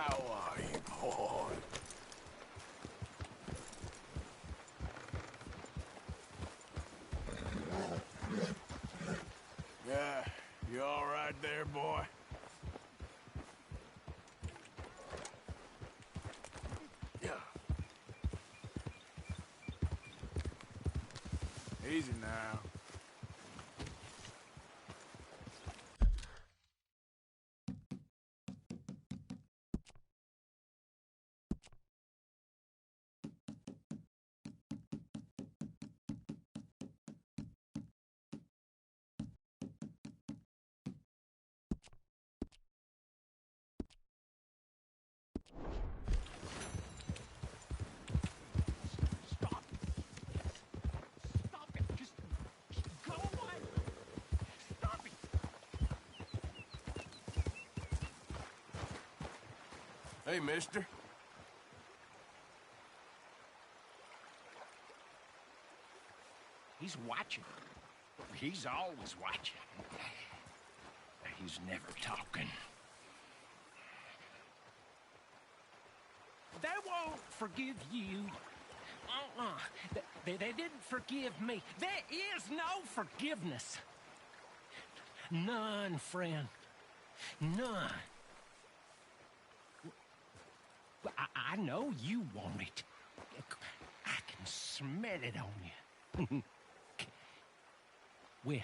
How are you, boy? Yeah, you all right there, boy? Yeah. Easy now. Stop. Stop it. Just go away. Stop it. Hey, mister. He's watching. He's always watching. He's never talking. They won't forgive you. They didn't forgive me. There is no forgiveness. None, friend. None. I know you want it. I can smell it on you. Well,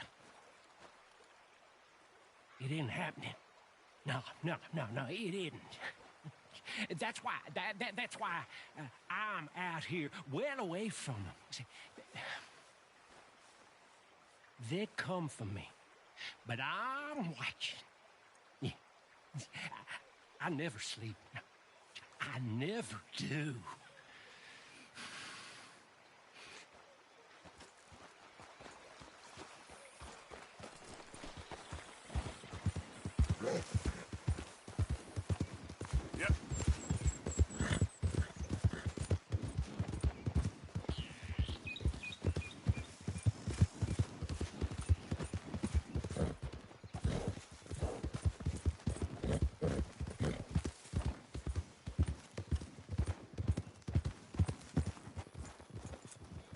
it isn't happening. No, it isn't. That's why. That's why I'm out here, well away from them. See, they come for me, but I'm watching. Yeah, I never sleep. I never do. Yep.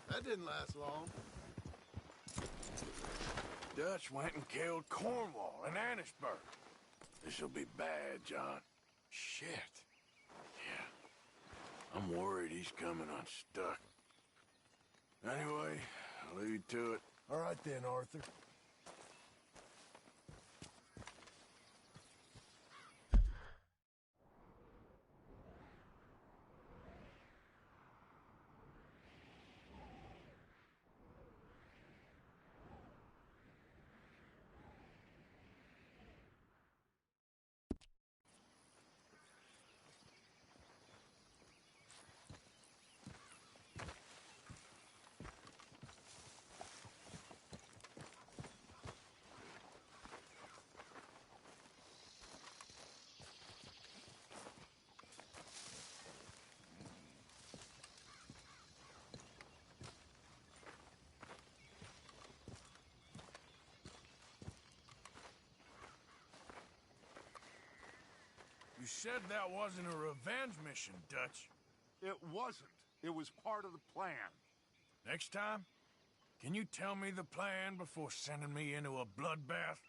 That didn't last long. Dutch went and killed Cornwall and Annisburg. This'll be bad, John. Shit. Yeah. I'm worried he's coming unstuck. Anyway, I'll leave you to it. All right then, Arthur. You said that wasn't a revenge mission, Dutch. It wasn't. It was part of the plan. Next time, can you tell me the plan before sending me into a bloodbath?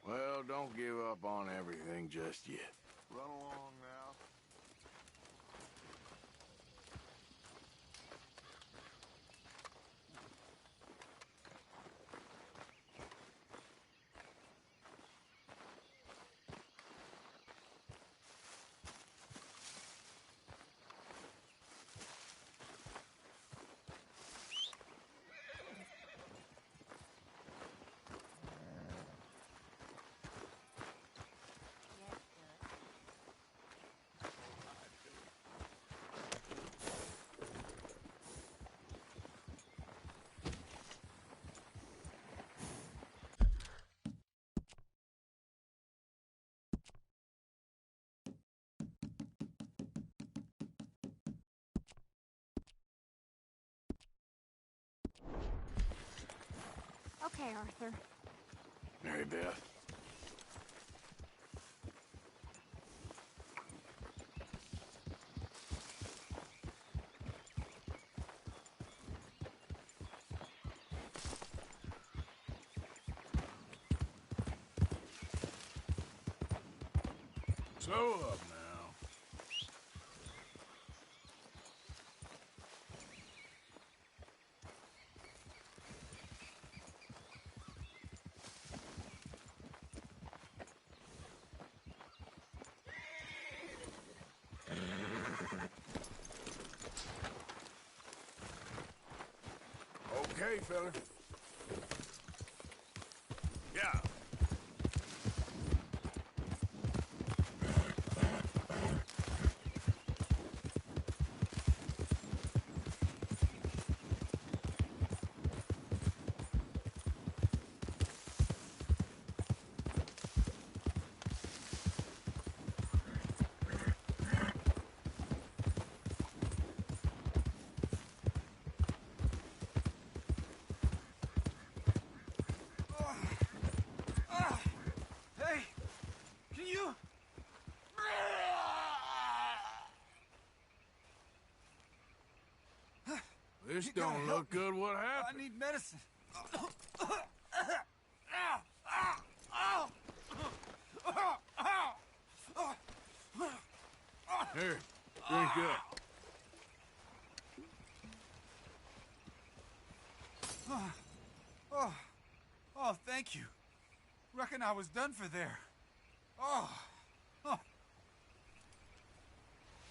Well, don't give up on everything just yet. Run along now. Okay, Arthur. Mary Beth. Slow up now. Okay, fella. Yeah. Hey, can you? This You gotta don't help look me. good. What I happened? need medicine. Here, drink up. Oh, thank you. Reckon I was done for there. Oh, oh,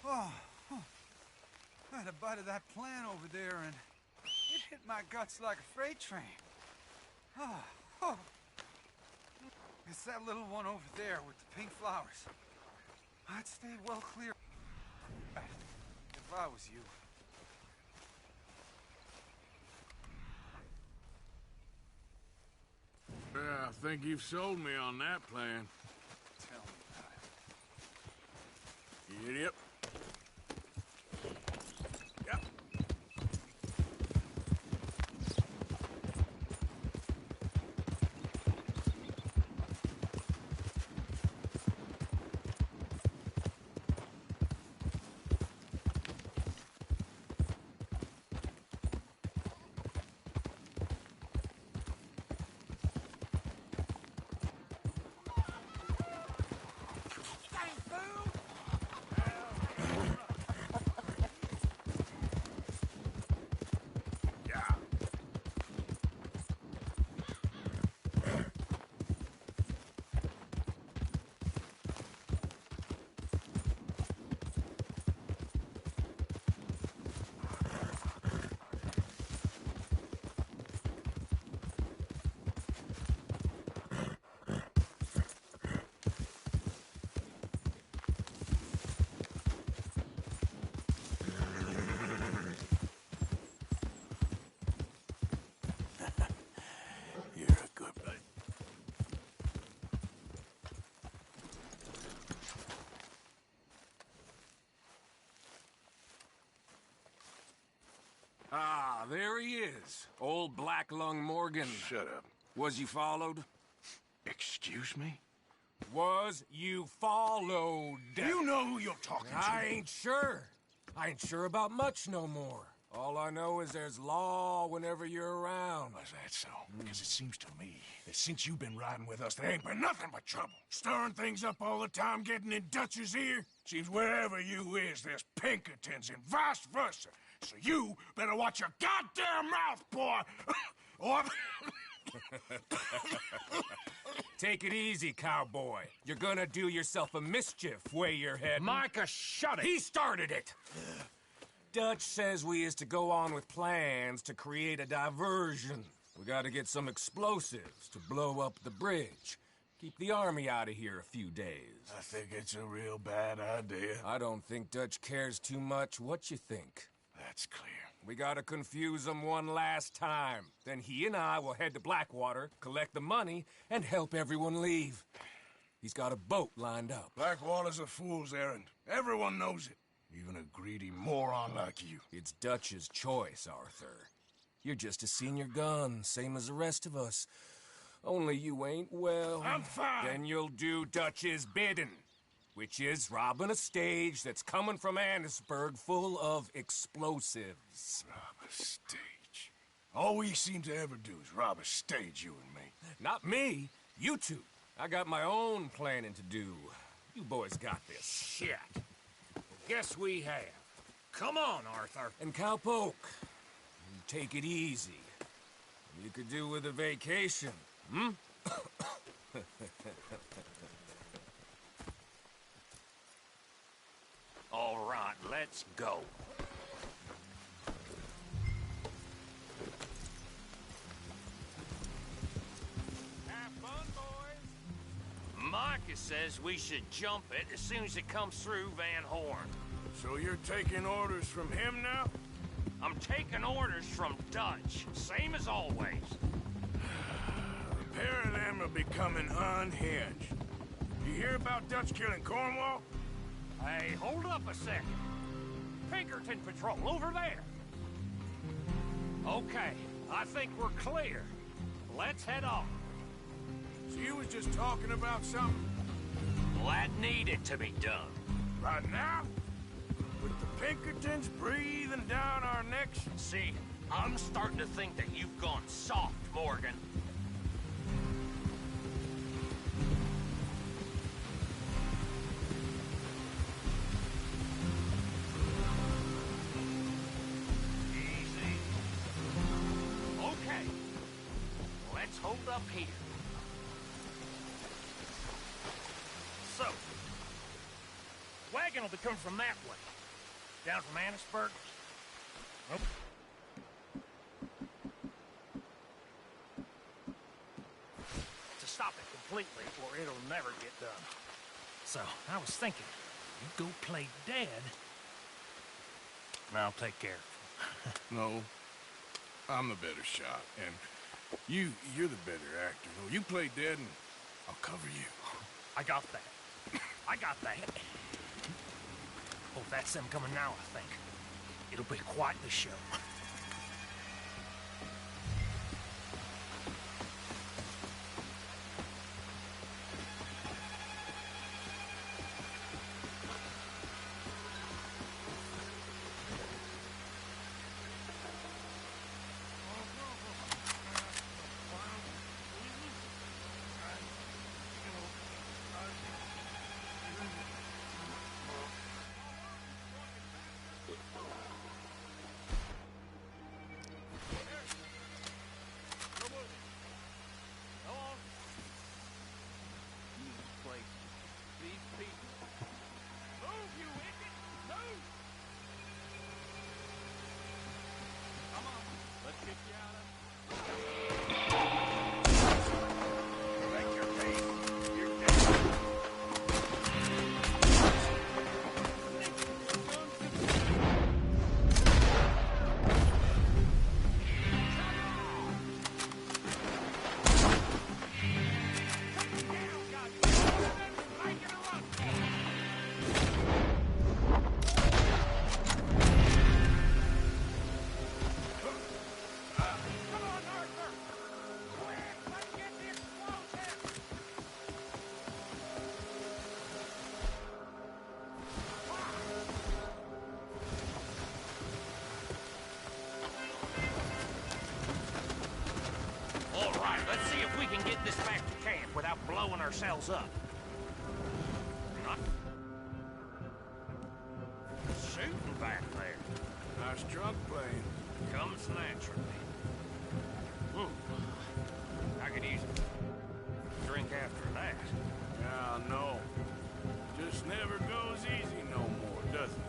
oh, oh. I had a bite of that plant over there, and it hit my guts like a freight train. Oh, oh. It's that little one over there with the pink flowers. I'd stay well clear if I was you. Yeah, I think you've sold me on that plan. Tell me about it. Idiot. Yep. Yeah. You're a good buddy. Ah, there he is. Old Black Lung Morgan. Shut up. Was you followed? Excuse me? Was you followed? You know who you're talking to. I ain't sure. I ain't sure about much no more. All I know is there's law whenever you're around. Was that so? Because it seems to me that since you've been riding with us, there ain't been nothing but trouble. Stirring things up all the time, getting in Dutch's ear. Seems wherever you is, there's Pinkertons and vice versa. So you better watch your goddamn mouth, boy! or... Take it easy, cowboy. You're gonna do yourself a mischief way you're heading. Micah, shut it! He started it! Dutch says we is to go on with plans to create a diversion. We gotta get some explosives to blow up the bridge. Keep the army out of here a few days. I think it's a real bad idea. I don't think Dutch cares too much. What you think? That's clear. We gotta confuse him one last time. Then he and I will head to Blackwater, collect the money, and help everyone leave. He's got a boat lined up. Blackwater's a fool's errand. Everyone knows it. Even a greedy moron like you. It's Dutch's choice, Arthur. You're just a senior gun, same as the rest of us. Only you ain't well. I'm fine. Then you'll do Dutch's bidding, which is robbing a stage that's coming from Annisburg full of explosives. Rob a stage. All we seem to ever do is rob a stage, you and me. Not me, you two. I got my own planning to do. You boys got this. Shit. Guess we have. Come on, Arthur. And Cowpoke, you take it easy. You could do with a vacation, hmm? All right, let's go. Have fun, boys. Micah says we should jump it as soon as it comes through Van Horn. So you're taking orders from him now? I'm taking orders from Dutch, same as always. A pair of them are becoming unhinged. You hear about Dutch killing Cornwall? Hey, hold up a second. Pinkerton Patrol, over there. Okay, I think we're clear. Let's head off. So you was just talking about something? Well, that needed to be done. Right now? With the Pinkertons breathing down our necks? See, I'm starting to think that you've gone soft, Morgan. Easy. Okay. Let's hold up here. So, wagon will be coming from that way. Down from Annisburg? Nope. To stop it completely, or it'll never get done. So, I was thinking, you go play dead, and I'll take care of him. No. I'm the better shot, and you're the better actor. No, you play dead and I'll cover you. I got that. I got that. Oh, that's them coming now, I think. It'll be quite the show. Let's see if we can get this back to camp without blowing ourselves up. Not shooting back there. Nice drunk playing. Comes naturally. I could use a drink after that. Yeah, I know. Just never goes easy no more, does it?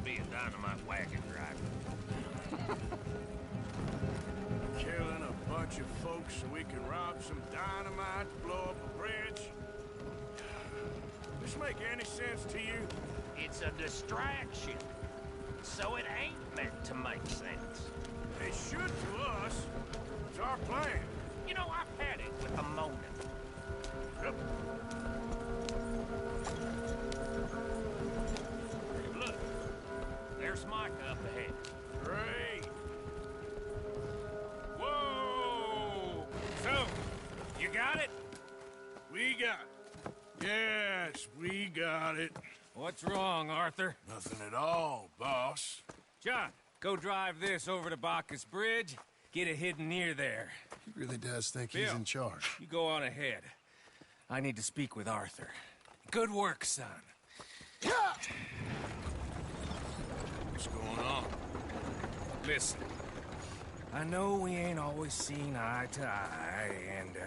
be a dynamite wagon driver. Killing a bunch of folks so we can rob some dynamite to blow up a bridge? This make any sense to you? It's a distraction, so it ain't meant to make sense. They should to us. It's our plan. You know, I've had it with the motive. Yep. Look, there's Micah up ahead. Great. Whoa! So, you got it? We got it. Yes, we got it. What's wrong, Arthur? Nothing at all, boss. John, go drive this over to Bacchus Bridge. Get it hidden near there. He really does think he's Bill. in charge. You go on ahead. I need to speak with Arthur. Good work, son. What's going on? Listen, I know we ain't always seen eye to eye, and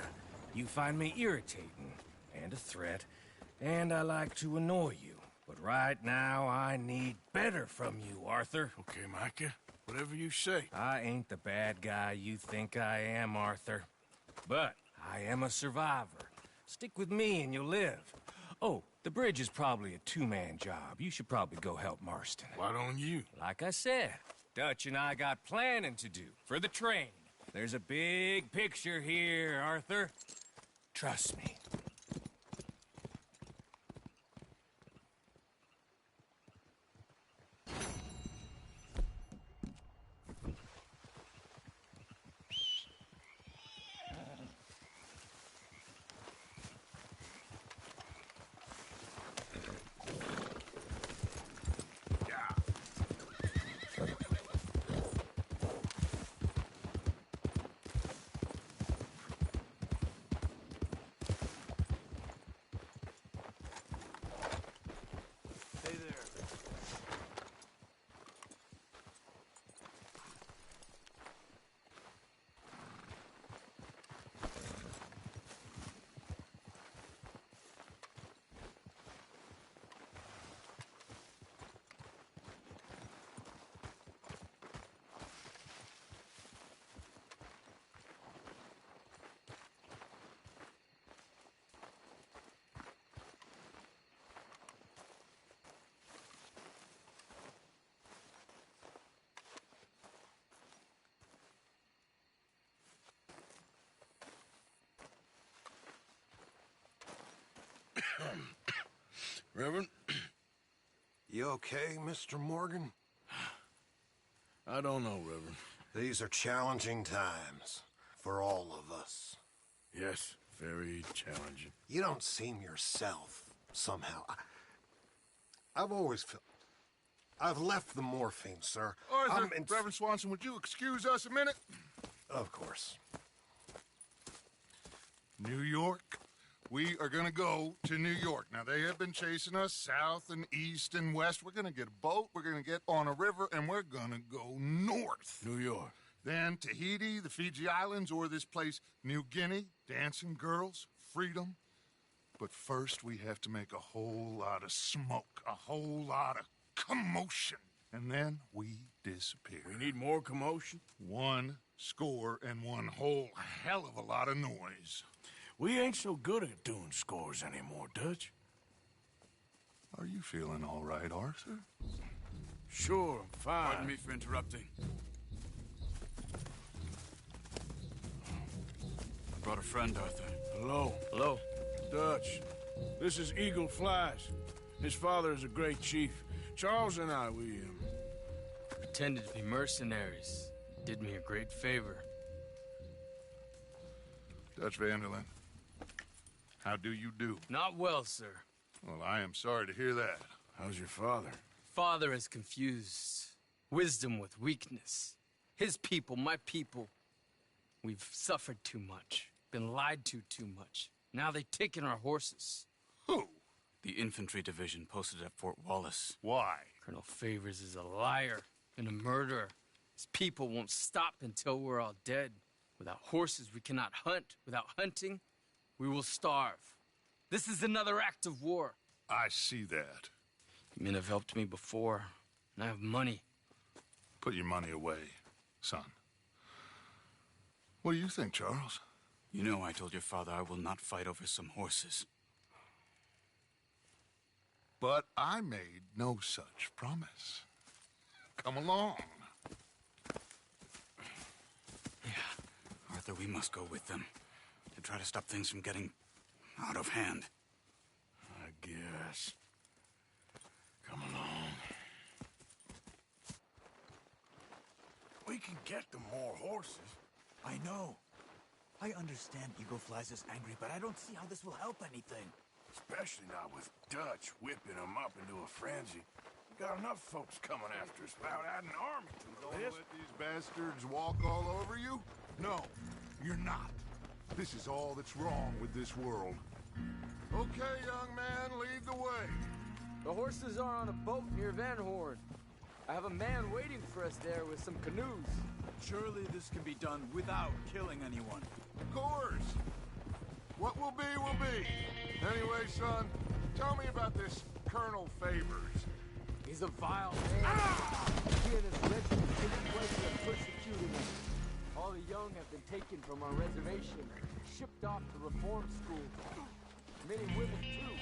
you find me irritating and a threat, and I like to annoy you. But right now, I need better from you, Arthur. Okay, Micah. Whatever you say. I ain't the bad guy you think I am, Arthur. But I am a survivor. Stick with me and you'll live. Oh, the bridge is probably a two-man job. You should probably go help Marston. Why don't you? Like I said, Dutch and I got planning to do for the train. There's a big picture here, Arthur. Trust me. Hey there. Reverend? You okay, Mr. Morgan? I don't know, Reverend. These are challenging times for all of us. Yes, very challenging. You don't seem yourself, somehow. I've always felt... I've left the morphine, sir. Arthur, Reverend Swanson, would you excuse us a minute? Of course. New York. We are going to go to New York. Now, they have been chasing us south and east and west. We're going to get a boat, we're going to get on a river, and we're going to go north. New York. Then Tahiti, the Fiji Islands, or this place, New Guinea, dancing girls, freedom. But first, we have to make a whole lot of smoke, a whole lot of commotion. And then we disappear. We need more commotion. 1 score and one whole hell of a lot of noise. We ain't so good at doing scores anymore, Dutch. Are you feeling all right, Arthur? Sure, I'm fine. Pardon me for interrupting. I brought a friend, Arthur. Hello. Hello. Dutch. This is Eagle Flies. His father is a great chief. Charles and I, we Pretended to be mercenaries. Did me a great favor. Dutch Vanderlyn, how do you do? Not well, sir. Well, I am sorry to hear that. How's your father? Father has confused wisdom with weakness. His people, my people, we've suffered too much. Been lied to too much. Now they've taken our horses. Who? The infantry division posted at Fort Wallace. Why? Colonel Favors is a liar and a murderer. His people won't stop until we're all dead. Without horses, we cannot hunt. Without hunting, we will starve. This is another act of war. I see that. You men have helped me before. and I have money. Put your money away, son. What do you think, Charles? You know I told your father I will not fight over some horses. But I made no such promise. Come along. Yeah, Arthur, we must go with them to try to stop things from getting out of hand. I guess. Come along. We can get them more horses. I know. I understand Eagle Fly's is angry, but I don't see how this will help anything. Especially not with Dutch whipping them up into a frenzy. We got enough folks coming after us without adding an army to the Don't list. let these bastards walk all over you? No, you're not. This is all that's wrong with this world. Okay, young man, lead the way. The horses are on a boat near Van Horn. I have a man waiting for us there with some canoes. Surely this can be done without killing anyone. Of course. What will be, will be. Anyway, son, tell me about this Colonel Favors. He's a vile man. He and his regiment take pleasure in persecuting us. All the young have been taken from our reservation, shipped off to reform school. Many women, too.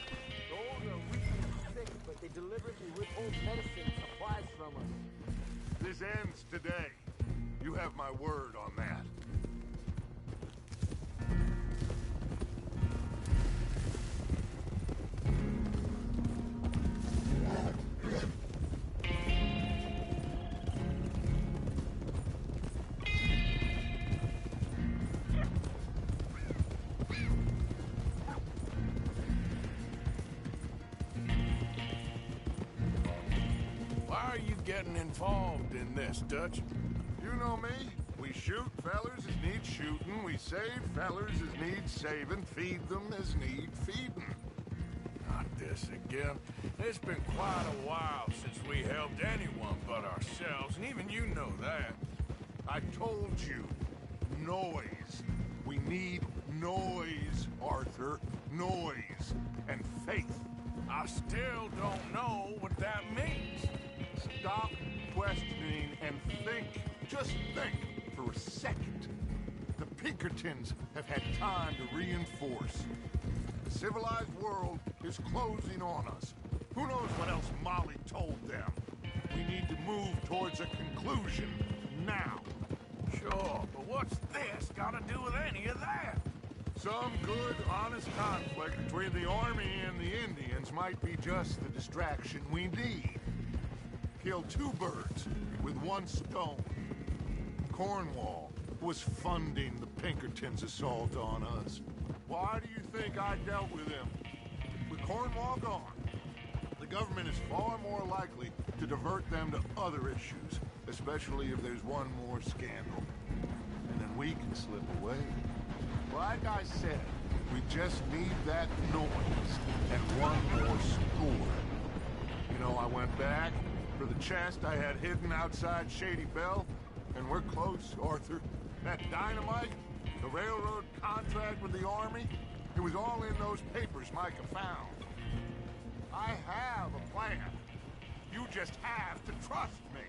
The old are weak and sick, but they deliberately withhold medicine and supplies from us. This ends today. You have my word on that. Why are you getting involved in this, Dutch? You know me. We shoot fellers as need shooting. We save fellers as need saving. Feed them as need feeding. Not this again. It's been quite a while since we helped anyone but ourselves, and even you know that. I told you. Noise. We need noise, Arthur. Noise. And faith. I still don't know what that means. Stop questioning and think. Just think for a second. The Pinkertons have had time to reinforce. The civilized world is closing on us. Who knows what else Molly told them? We need to move towards a conclusion now. Sure, but what's this got to do with any of that? Some good, honest conflict between the army and the Indians might be just the distraction we need. Kill two birds with one stone. Cornwall was funding the Pinkertons' assault on us. Why do you think I dealt with him? With Cornwall gone, the government is far more likely to divert them to other issues, especially if there's one more scandal. And then we can slip away. Like I said, we just need that noise and one more score. You know, I went back for the chest I had hidden outside Shady Belle, and we're close, Arthur. That dynamite, the railroad contract with the army, it was all in those papers Micah found. I have a plan. You just have to trust me.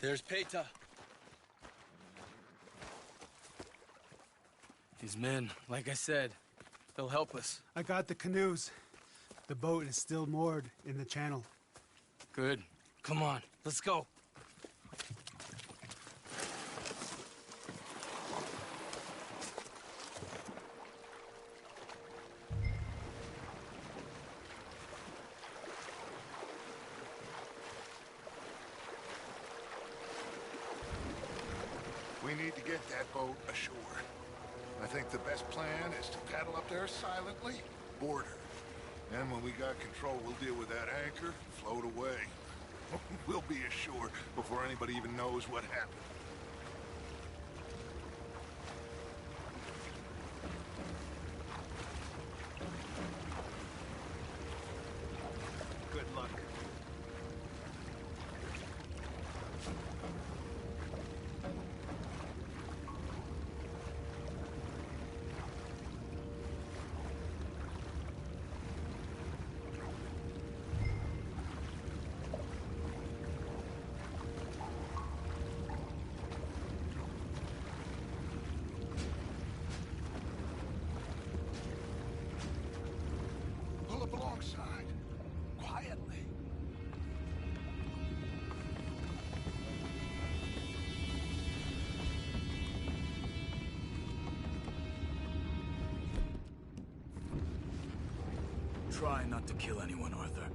There's Peta. These men, like I said, they'll help us. I got the canoes. The boat is still moored in the channel. Good. Come on, let's go. We need to get that boat ashore. I think the best plan is to paddle up there silently, board her. Then when we got control, we'll deal with that anchor, float away. We'll be ashore before anybody even knows what happened. Good luck. try not to kill anyone, Arthur.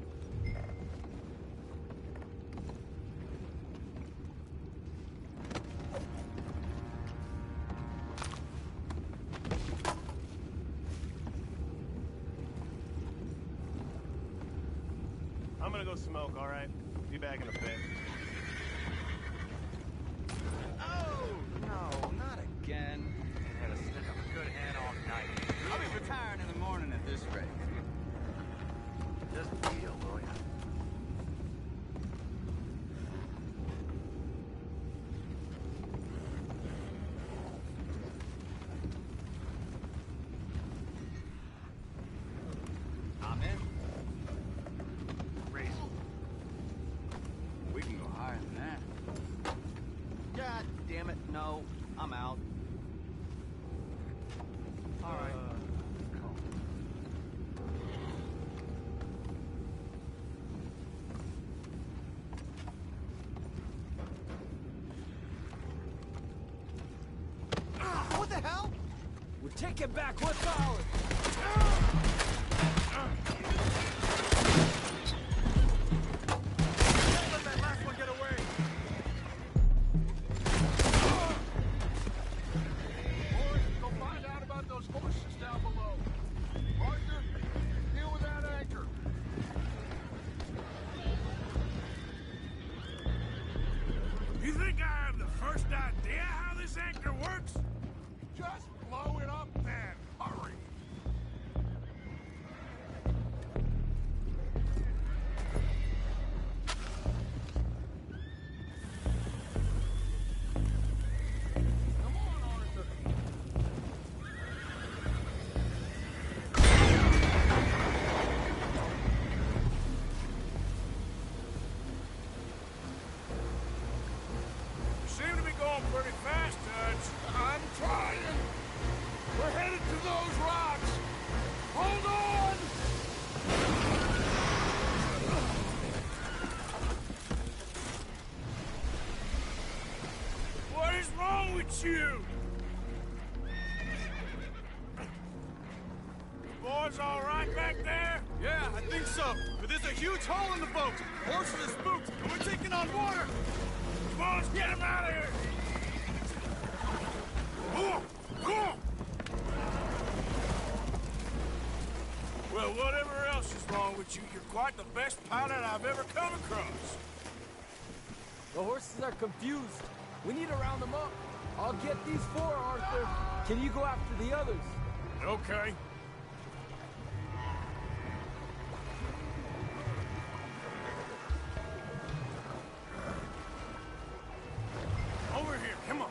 I'm gonna go smoke, all right? Be back in a bit. Oh, no, not again. Had a stick up a good hand all night. I'll be retiring in the morning at this rate. Just deal, will ya? I'm in. Race. We can go higher than that. God damn it, no. I'm out. All right. What the hell? We're taking back what's ours. Let that last one get away! Boys, go find out about those horses down below. Arthur, deal with that anchor. You think I have the first idea how this anchor works? Just blow it up then. Hurry. Come on, Arthur. You seem to be going pretty fast, Dutch. I'm trying. We're headed to those rocks. Hold on! What is wrong with you? Boys all right back there? Yeah, I think so. But there's a huge hole in the boat. Horses are spooked, and we're taking on water. Come on, let's get him out of here! Well, whatever else is wrong with you, you're quite the best pilot I've ever come across. The horses are confused. We need to round them up. I'll get these four, Arthur. Can you go after the others? Okay. Over here, come on.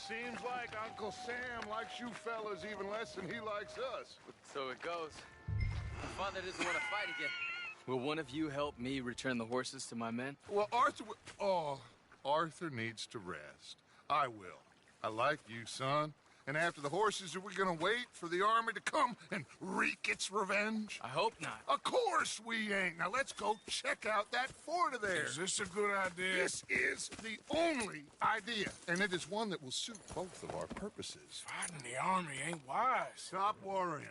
Seems like Uncle Sam likes you fellas even less than he likes us. So it goes. My father doesn't want to fight again. Will one of you help me return the horses to my men? Well, Arthur needs to rest. I will. I like you, son. And after the horses, are we gonna wait for the army to come and wreak its revenge? I hope not. Of course we ain't. Now let's go check out that fort of theirs. Is this a good idea? This is the only idea, and it is one that will suit both of our purposes. Fighting the army ain't wise. Stop worrying.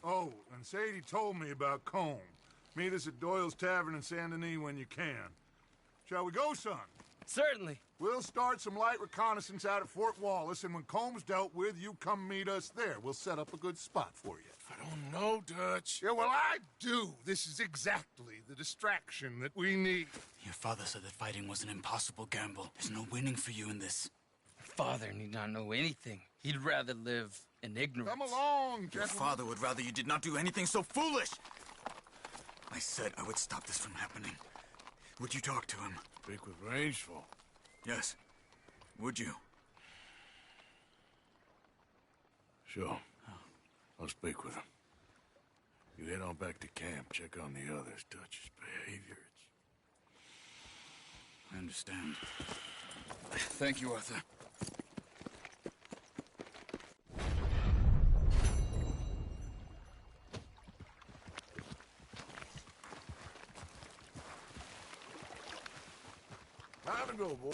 Oh, and Sadie told me about Combe. Meet us at Doyle's Tavern in Saint Denis when you can. Shall we go, son? Certainly. We'll start some light reconnaissance out at Fort Wallace, and when Combs dealt with, you come meet us there. We'll set up a good spot for you. I don't know, Dutch. Yeah, well, I do. This is exactly the distraction that we need. Your father said that fighting was an impossible gamble. There's no winning for you in this. Father need not know anything. He'd rather live in ignorance. Come along, Your gentlemen. father would rather you did not do anything so foolish. I said I would stop this from happening. Would you talk to him? Speak with Rangeful. Yes. Would you? Sure. I'll speak with him. You head on back to camp, check on the others. Dutch's behavior, I understand. Thank you, Arthur. Time to go, boy.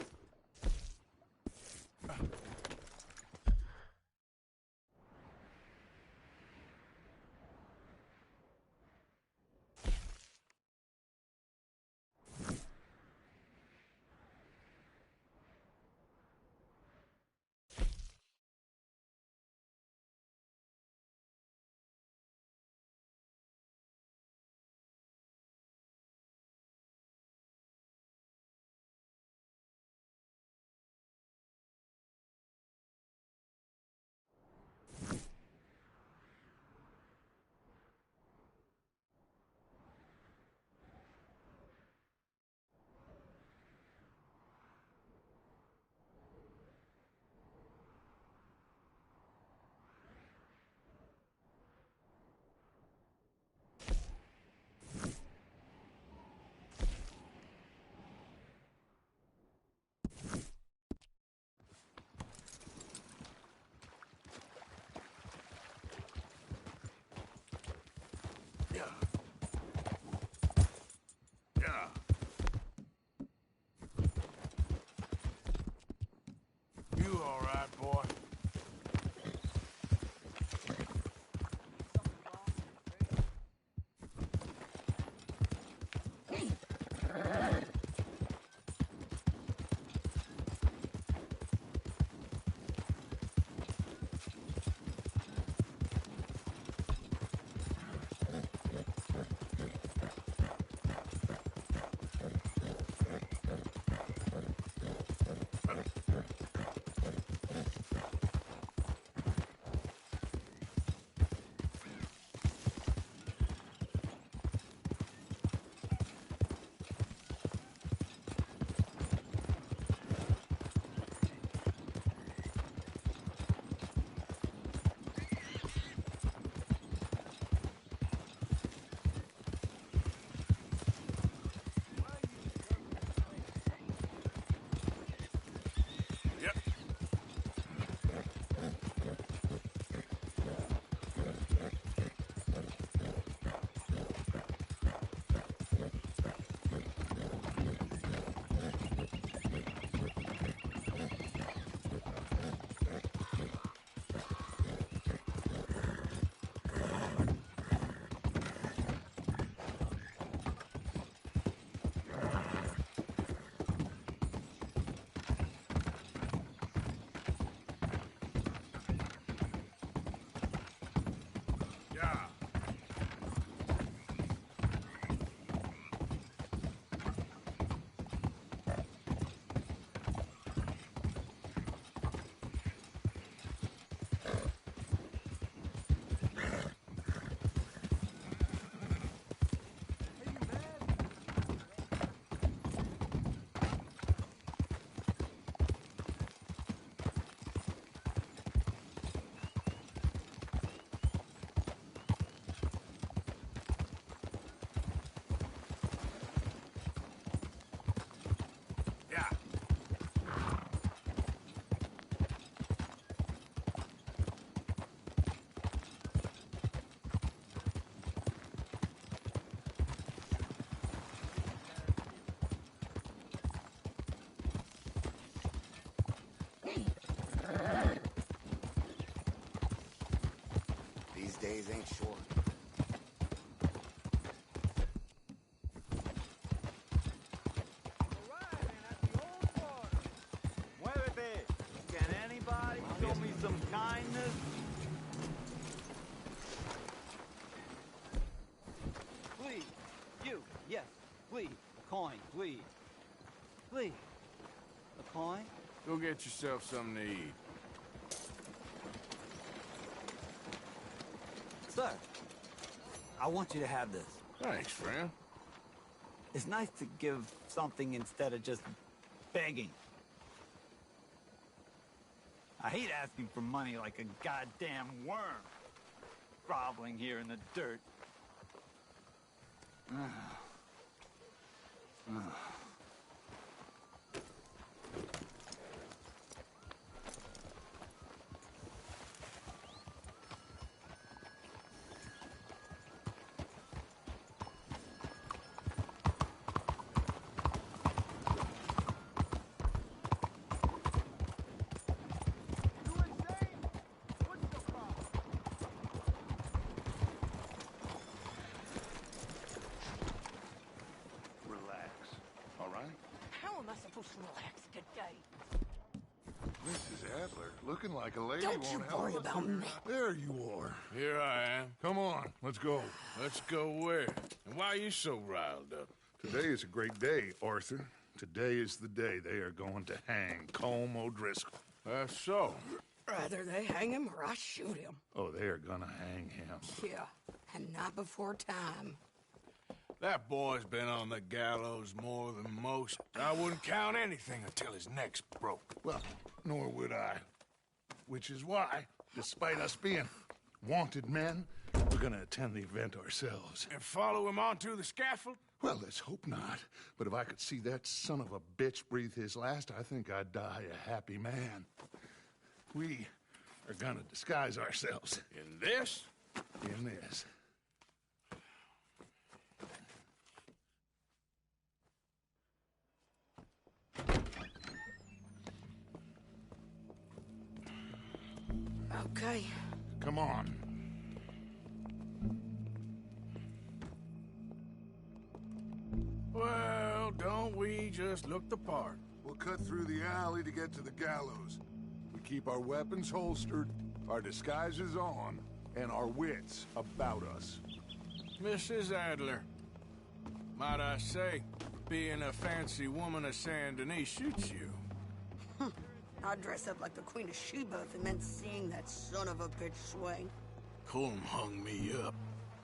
You all right, boy? days ain't short. some kindness? Please. You. Yes. Please. A coin, please. Please. A coin? Go get yourself something to eat. Sir, I want you to have this. Thanks, friend. It's nice to give something instead of just begging. I hate asking for money like a goddamn worm. Groveling here in the dirt. Mrs. Adler, looking like a lady. Don't you worry about me. There you are. Here I am. Come on, let's go. Let's go where? And why are you so riled up? Today is a great day, Arthur. Today is the day they are going to hang Colm O'Driscoll. That's so. Rather they hang him or I shoot him. Oh, they are gonna hang him. Yeah, and not before time. That boy's been on the gallows more than most. I wouldn't count anything until his neck's broke. Well, nor would I. Which is why, despite us being wanted men, we're gonna attend the event ourselves. And follow him onto the scaffold? Well, let's hope not. But if I could see that son of a bitch breathe his last, I think I'd die a happy man. We are gonna disguise ourselves. In this? In this. Okay. Come on. Well, don't we just look the part? We'll cut through the alley to get to the gallows. We keep our weapons holstered, our disguises on, and our wits about us. Mrs. Adler, might I say, being a fancy woman of Saint Denis suits you. I'd dress up like the Queen of Sheba if it meant seeing that son of a bitch swing. Colm hung me up,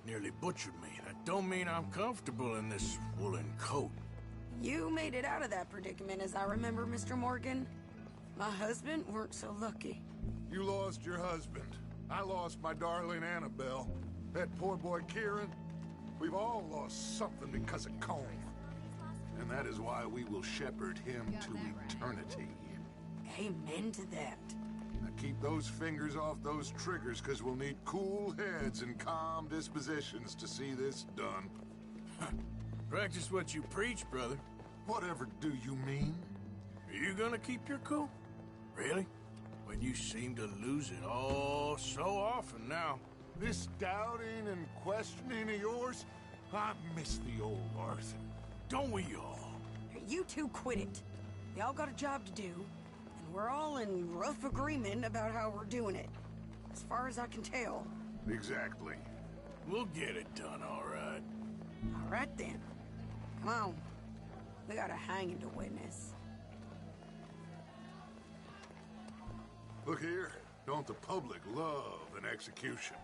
nearly butchered me. That don't mean I'm comfortable in this woolen coat. You made it out of that predicament, as I remember, Mr. Morgan. My husband weren't so lucky. You lost your husband. I lost my darling Annabelle. That poor boy Kieran. We've all lost something because of Colm. And that is why we will shepherd him to eternity. Amen to that. Now keep those fingers off those triggers, because we'll need cool heads and calm dispositions to see this done. Practice what you preach, brother. Whatever do you mean? Are you gonna keep your cool? Really? When you seem to lose it all so often now. This doubting and questioning of yours, I miss the old Arthur. Don't we all? You two quit it. Y'all got a job to do, and we're all in rough agreement about how we're doing it. As far as I can tell. Exactly. We'll get it done, all right. All right, then. Come on. We got a hanging to witness. Look here. Don't the public love an execution?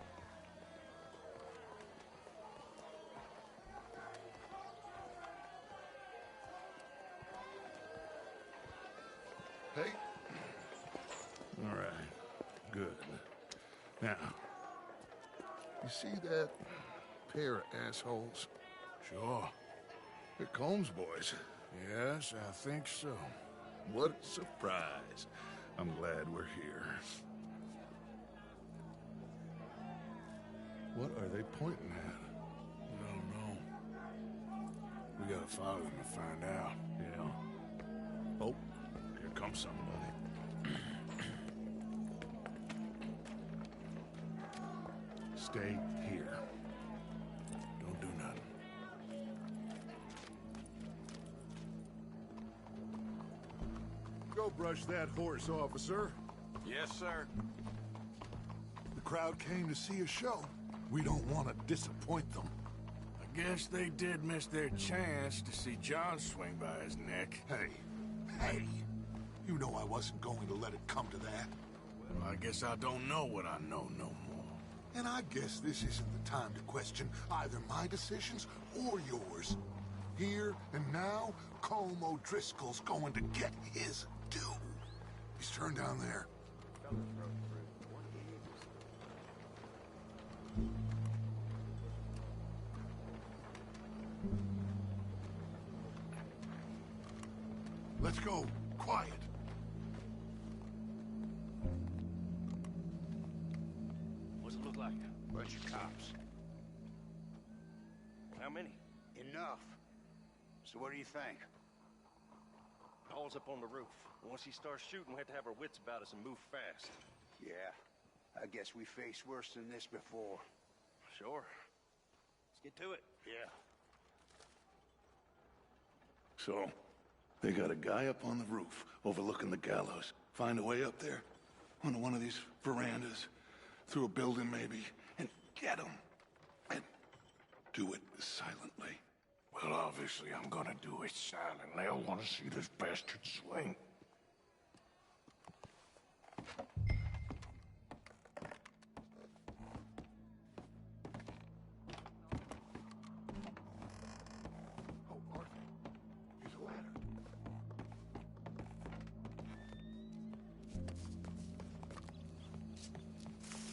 Hey. All right. Good. Now, you see that pair of assholes? Sure. They're Colm's boys. Yes, I think so. What a surprise. I'm glad we're here. What are they pointing at? I don't know. We gotta follow them to find out. Yeah. Oh, here comes somebody. Stay here. Don't do nothing. Go brush that horse, officer. Yes, sir. The crowd came to see a show. We don't want to disappoint them. I guess they did miss their chance to see John swing by his neck. Hey, you know I wasn't going to let it come to that. Well, I guess I don't know what I know no more. And I guess this isn't the time to question either my decisions or yours. Here and now, Colm O'Driscoll's going to get his due. He's turned down there. Let's go. Quiet. What's it look like? Bunch of cops. How many? Enough. So what do you think? Paul's up on the roof. Once he starts shooting, we have to have our wits about us and move fast. Yeah. I guess we faced worse than this before. Sure. Let's get to it. Yeah. So, they got a guy up on the roof overlooking the gallows. Find a way up there, onto one of these verandas, through a building maybe, and get him. And do it silently. Well, obviously I'm gonna do it silent. They'll want to see this bastard swing. Oh, Arthur, here's a ladder.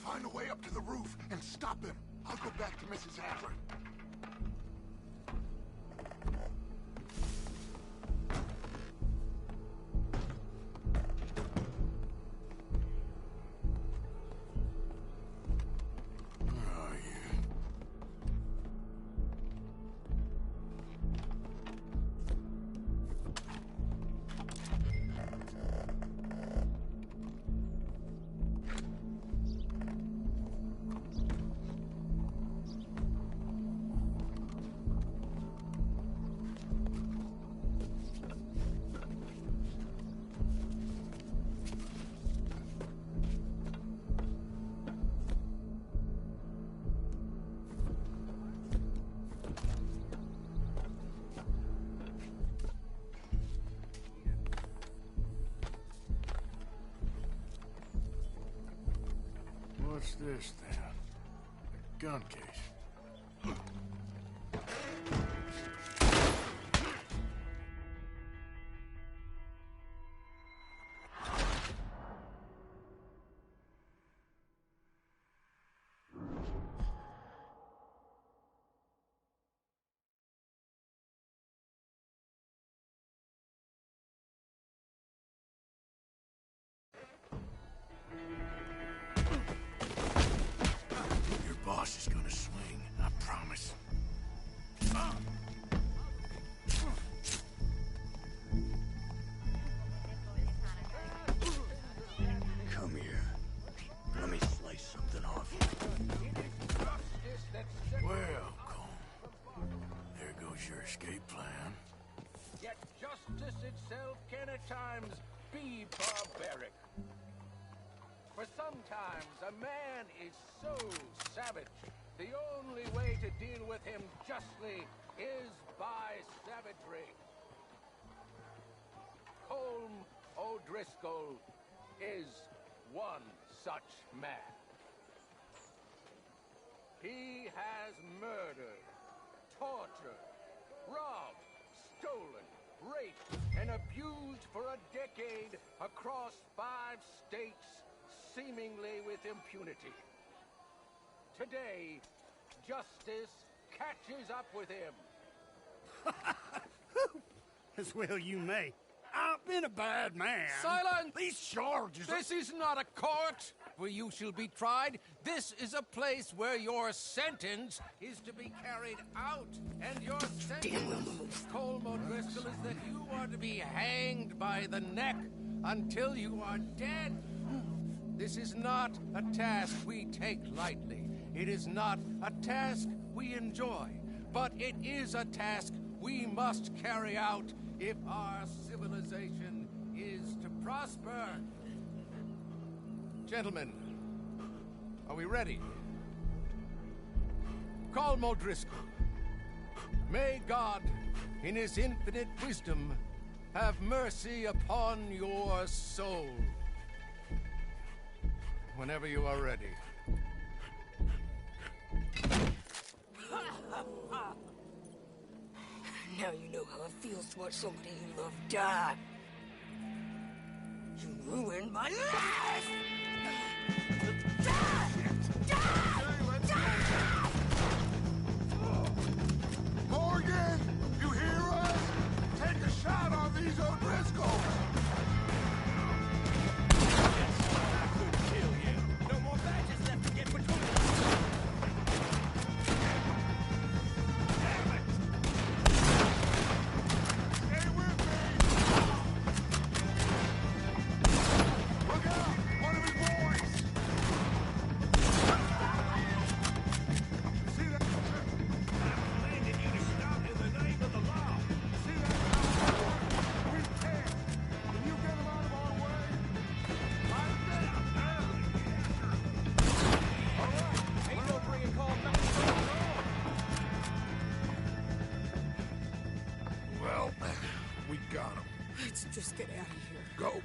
Find a way up to the roof and stop him. I'll go back to Mrs. Adler. What's this, then? A gun case. Your boss is gonna swing, I promise. Come here. Let me slice something off you. Well, Colm, there goes your escape plan. Yet justice itself can at times be barbaric. For sometimes a man is so savage, the only way to deal with him justly is by savagery. Colm O'Driscoll is one such man. He has murdered, tortured, robbed, stolen, raped, and abused for a decade across 5 states, seemingly with impunity. Today, justice catches up with him. As well you may. I've been a bad man. Silence! These charges This is not a court where you shall be tried. This is a place where your sentence is to be carried out. And your sentence, Colm O'Driscoll, is that you are to be hanged by the neck until you are dead. This is not a task we take lightly. It is not a task we enjoy. But it is a task we must carry out if our civilization is to prosper. Gentlemen, are we ready? Colm O'Driscoll, may God, in his infinite wisdom, have mercy upon your soul. Whenever you are ready. Now you know how it feels to watch somebody you love die. You ruined my life! Morgan, you hear us? Take a shot on these O'Driscolls! No more badges left to get between us. Damn it! Stay with me! Look out! One of his boys! See that? I'm commanding you to stop in the name of the law. See that? We can't! Can you get him out of our way? Ain't no bringing call back. Well, we got him. Let's just get out of here. Go.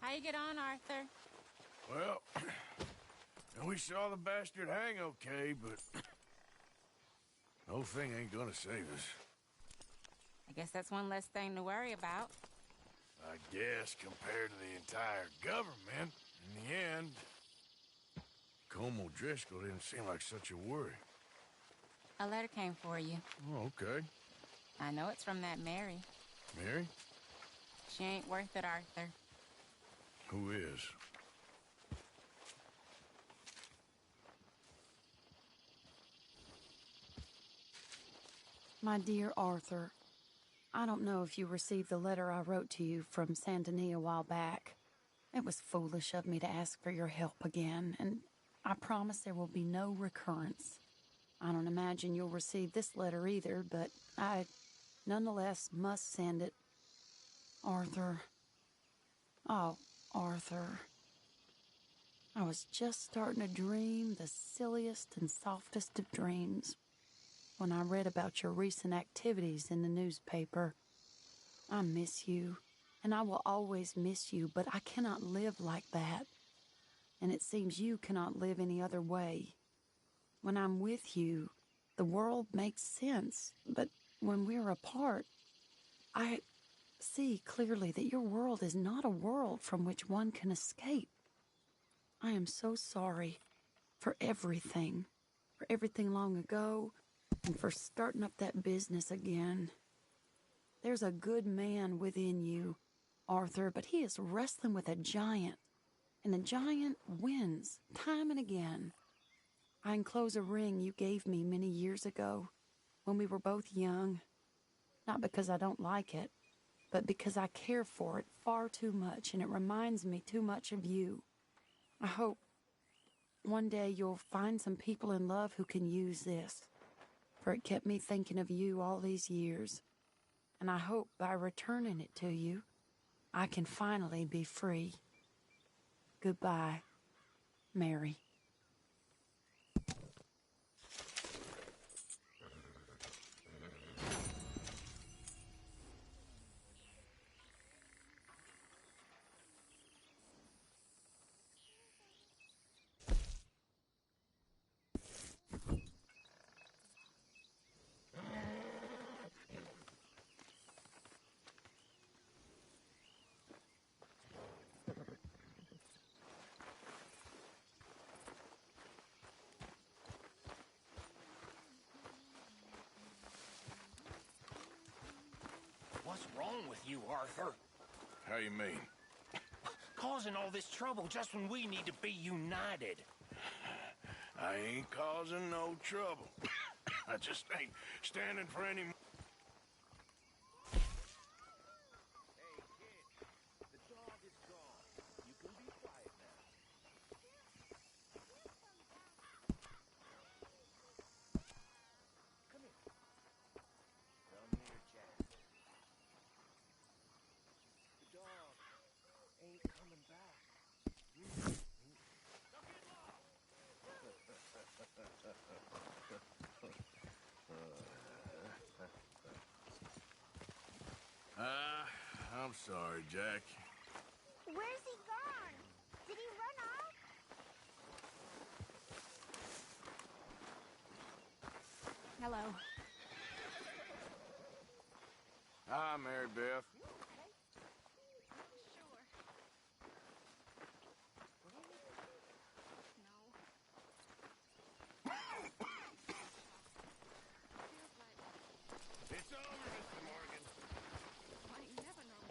How you get on, Arthur? Well, we saw the bastard hang okay, but the whole thing ain't gonna save us. I guess that's one less thing to worry about. I guess compared to the entire government, in the end, Colm O'Driscoll didn't seem like such a worry. A letter came for you. Oh, okay. I know it's from that Mary. Mary? She ain't worth it, Arthur. Who is? My dear Arthur, I don't know if you received the letter I wrote to you from Saint Denis a while back. It was foolish of me to ask for your help again, and I promise there will be no recurrence. I don't imagine you'll receive this letter either, but I nonetheless must send it. Arthur. Oh, Arthur. I was just starting to dream the silliest and softest of dreams when I read about your recent activities in the newspaper. I miss you, and I will always miss you, but I cannot live like that. And it seems you cannot live any other way. When I'm with you, the world makes sense, but when we're apart, I see clearly that your world is not a world from which one can escape. I am so sorry for everything long ago, and for starting up that business again. There's a good man within you, Arthur, but he is wrestling with a giant, and the giant wins time and again. I enclose a ring you gave me many years ago when we were both young, not because I don't like it, but because I care for it far too much, and it reminds me too much of you. I hope one day you'll find some people in love who can use this, for it kept me thinking of you all these years, and I hope by returning it to you, I can finally be free. Goodbye, Mary. wrong with you, Arthur? How you mean? Causing all this trouble just when we need to be united. I ain't causing no trouble. I just ain't standing for any... I'm sorry, Jack. Where's he gone? Did he run off? Hello. Hi, Mary Beth. It's over, Mr. Morgan. I never know.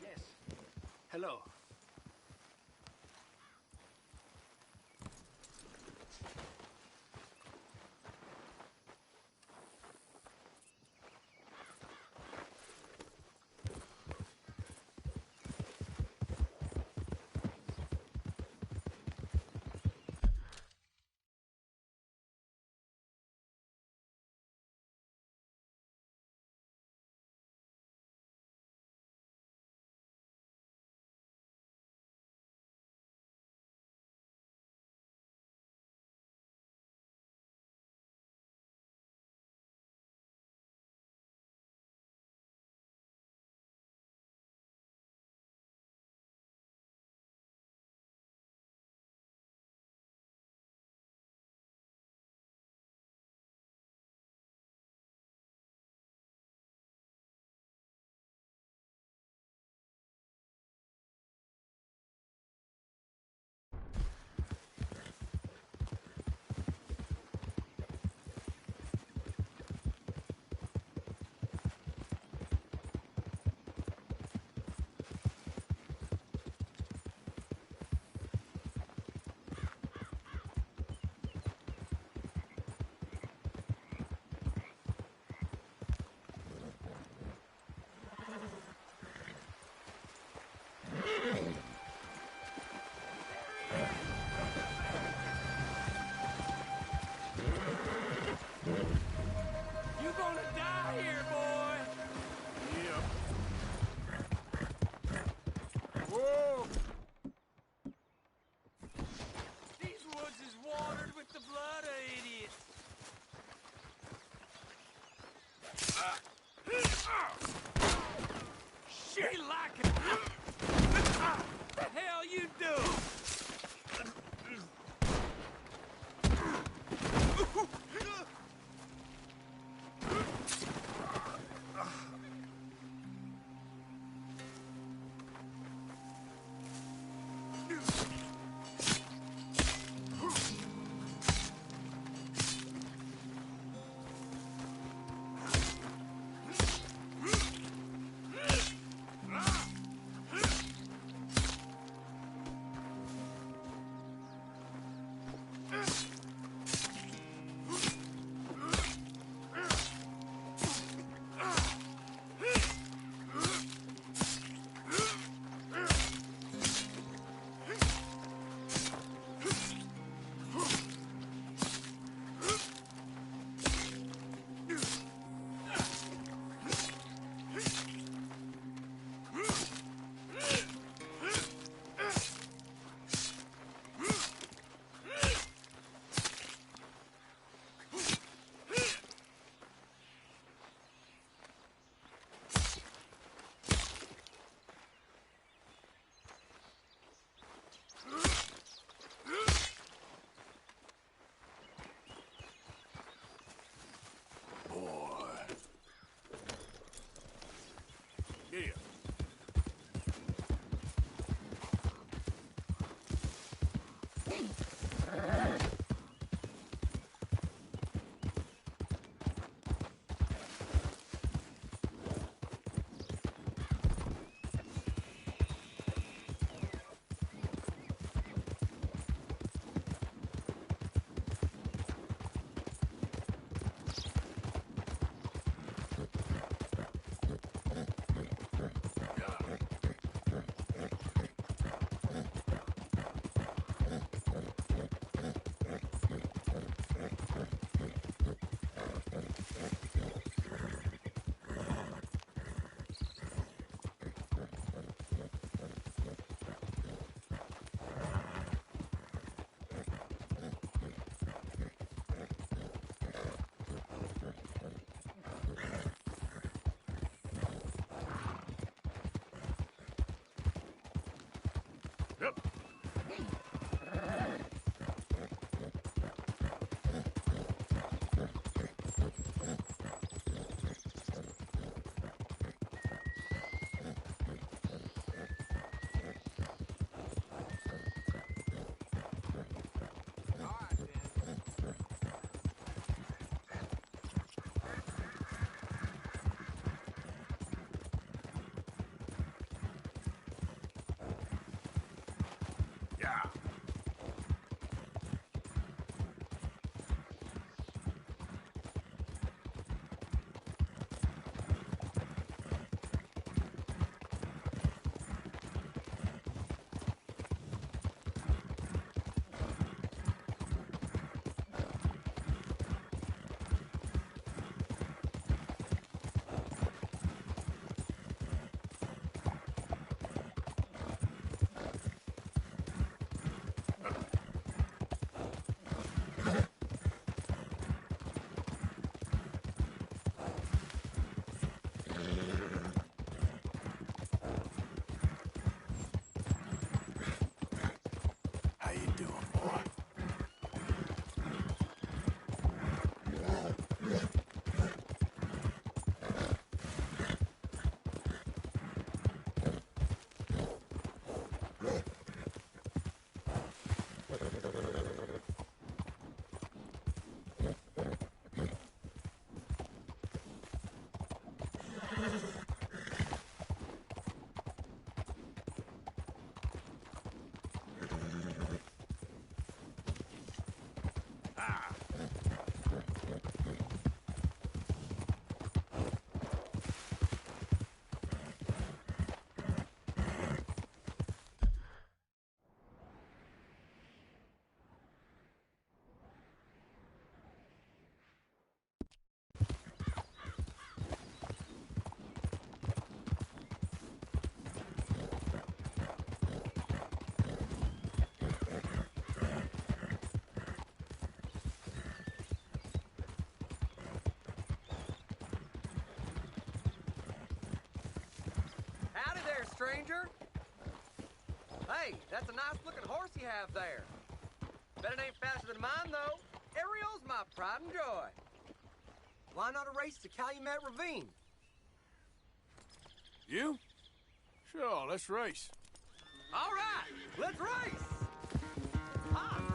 Yes. Hello. You gonna die here, boy! Yep. Whoa! These woods is watered with the blood of idiots. She like it. The hell you do? stranger. Hey, that's a nice-looking horse you have there. Bet it ain't faster than mine, though. Ariel's my pride and joy. Why not a race to Calumet Ravine? You? Sure, let's race. All right, let's race! Ah.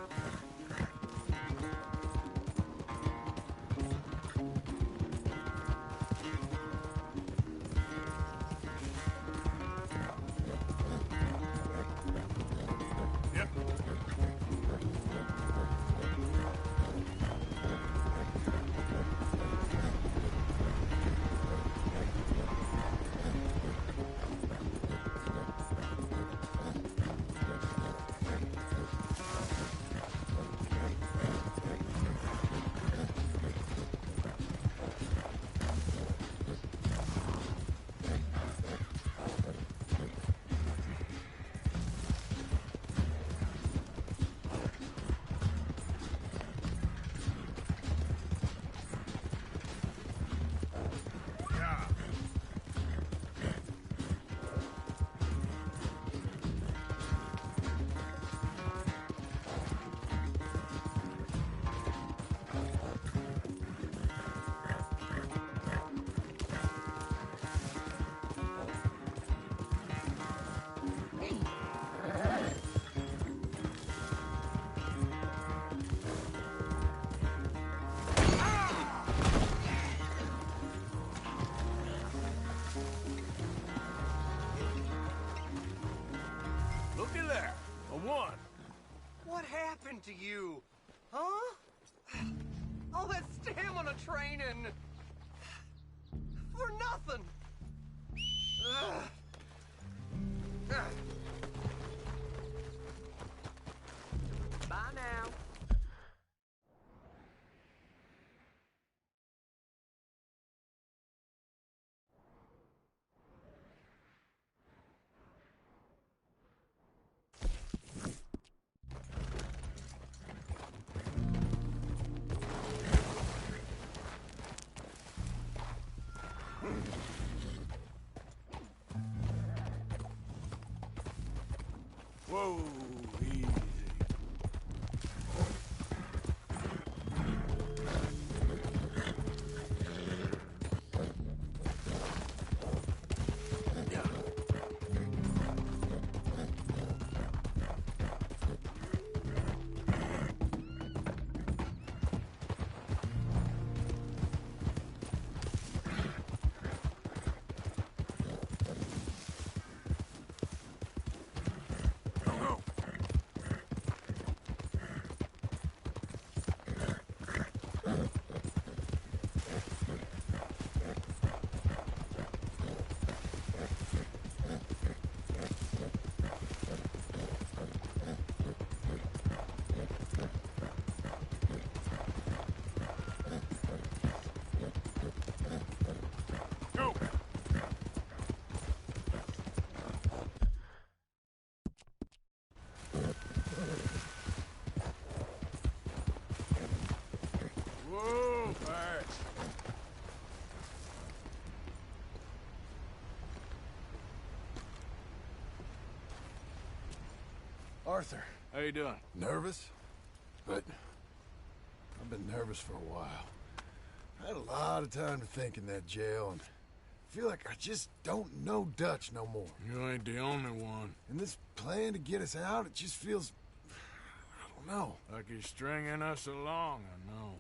happened to you? Huh? All that stamina training. For nothing. Ugh. Bye now. Whoa, easy. Whoa, fast. Arthur. How you doing? Nervous? But I've been nervous for a while. I had a lot of time to think in that jail, and I feel like I just don't know Dutch no more. You ain't the only one. And this plan to get us out, it just feels... I don't know. Like he's stringing us along, I know.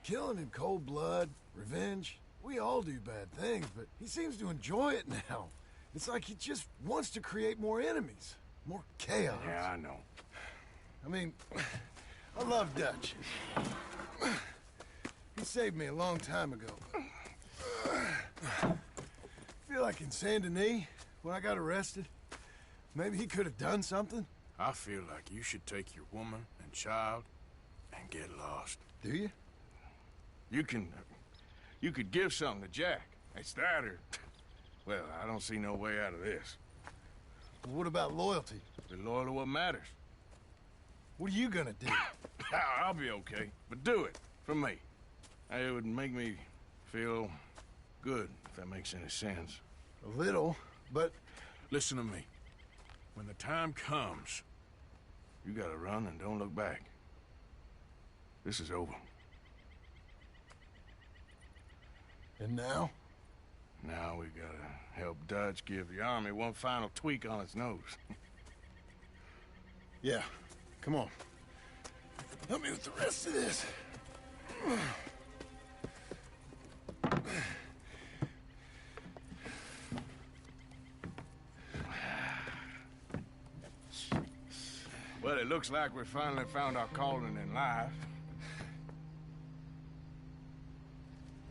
Killing in cold blood, revenge, we all do bad things, but he seems to enjoy it now. It's like he just wants to create more enemies, more chaos. Yeah, I know. I mean, I love Dutch. He saved me a long time ago. I feel like in Saint Denis, when I got arrested, maybe he could have done something. I feel like you should take your woman and child and get lost. Do you? You could give something to Jack. It's that or... Well, I don't see no way out of this. Well, what about loyalty? Be loyal to what matters. What are you gonna do? I'll be okay, but do it. For me. It would make me feel good, if that makes any sense. A little, but... Listen to me. When the time comes, you gotta run and don't look back. This is over. And now? Now we gotta help Dutch give the army one final tweak on its nose. Yeah, come on. Help me with the rest of this. Well, it looks like we finally found our calling in life.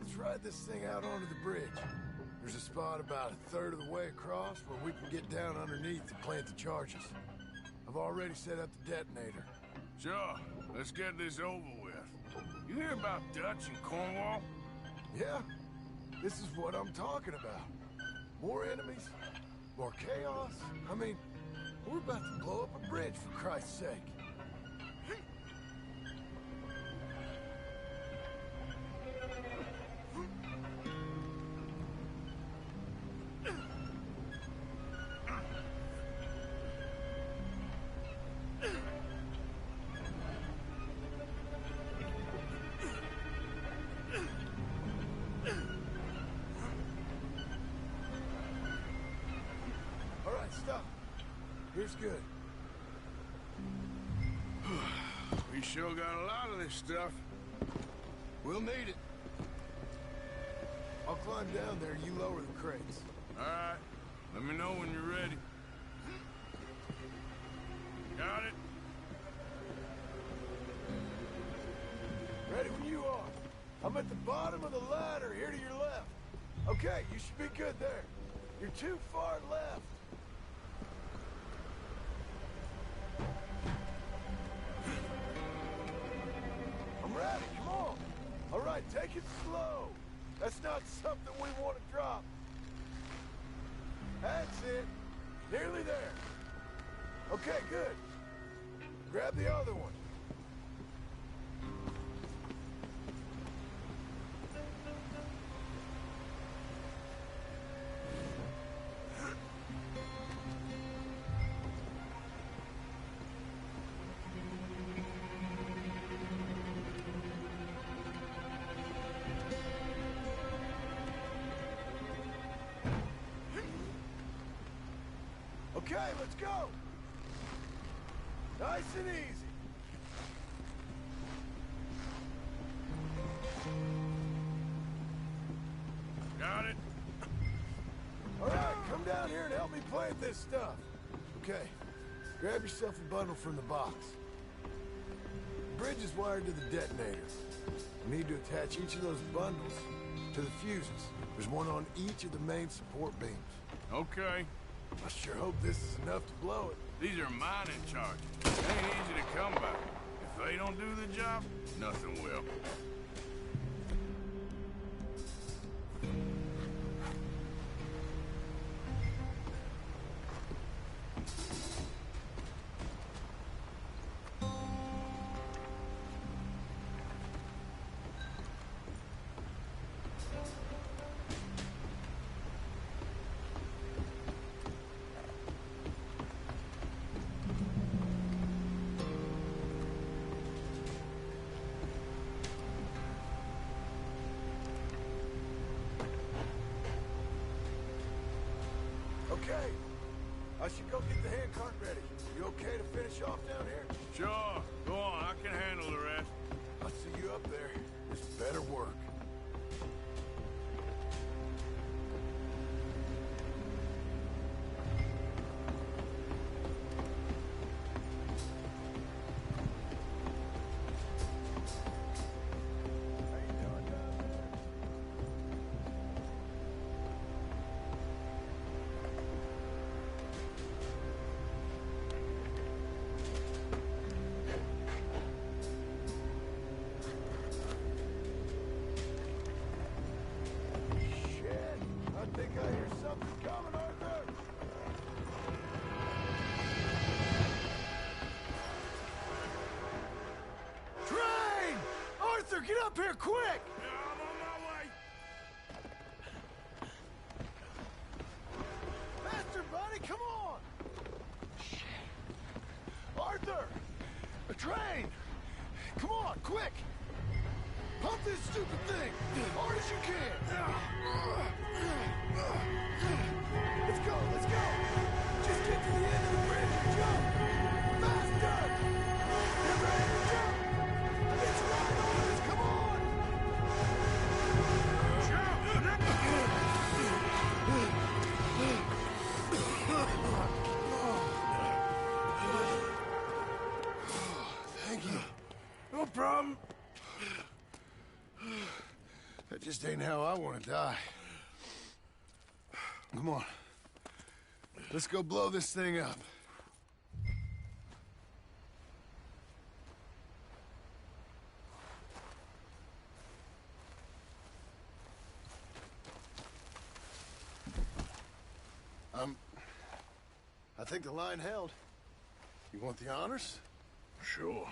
Let's ride this thing out onto the bridge. There's a spot about a third of the way across where we can get down underneath to plant the charges. I've already set up the detonator. Sure. Let's get this over with. You hear about Dutch and Cornwall? Yeah. This is what I'm talking about. More enemies, more chaos. I mean, we're about to blow up a bridge, for Christ's sake. All right, stop. Here's good. We sure got a lot of this stuff. We'll need it. I'll climb down there, you lower the crates. All right. Let me know when you're ready. Okay, you should be good there. You're too far left. I'm ready, come on. All right, take it slow. That's not something we want to drop. That's it. Nearly there. Okay, good. Grab the other one. Okay, let's go. Nice and easy. Got it. All right, come down here and help me plant this stuff. Okay, grab yourself a bundle from the box. The bridge is wired to the detonator. You need to attach each of those bundles to the fuses. There's one on each of the main support beams. Okay. I sure hope this is enough to blow it. These are mining charges. They ain't easy to come by. If they don't do the job, nothing will. Okay. I should go get the handcart ready. You okay to finish off down here? Sure. Go on. I can handle the rest. I'll see you up there. This better work. Get up here, quick! Yeah, I'm on my way. Faster, buddy, come on! Shit. Arthur! A train! Come on, quick! Pump this stupid thing! As hard as you can! Let's go, let's go! Just get to the end of the bridge and jump! Faster! Get ready to jump! It's right on us, come on! Thank you. No problem. That just ain't how I want to die. Come on. Let's go blow this thing up. I think the line held. You want the honors? Sure.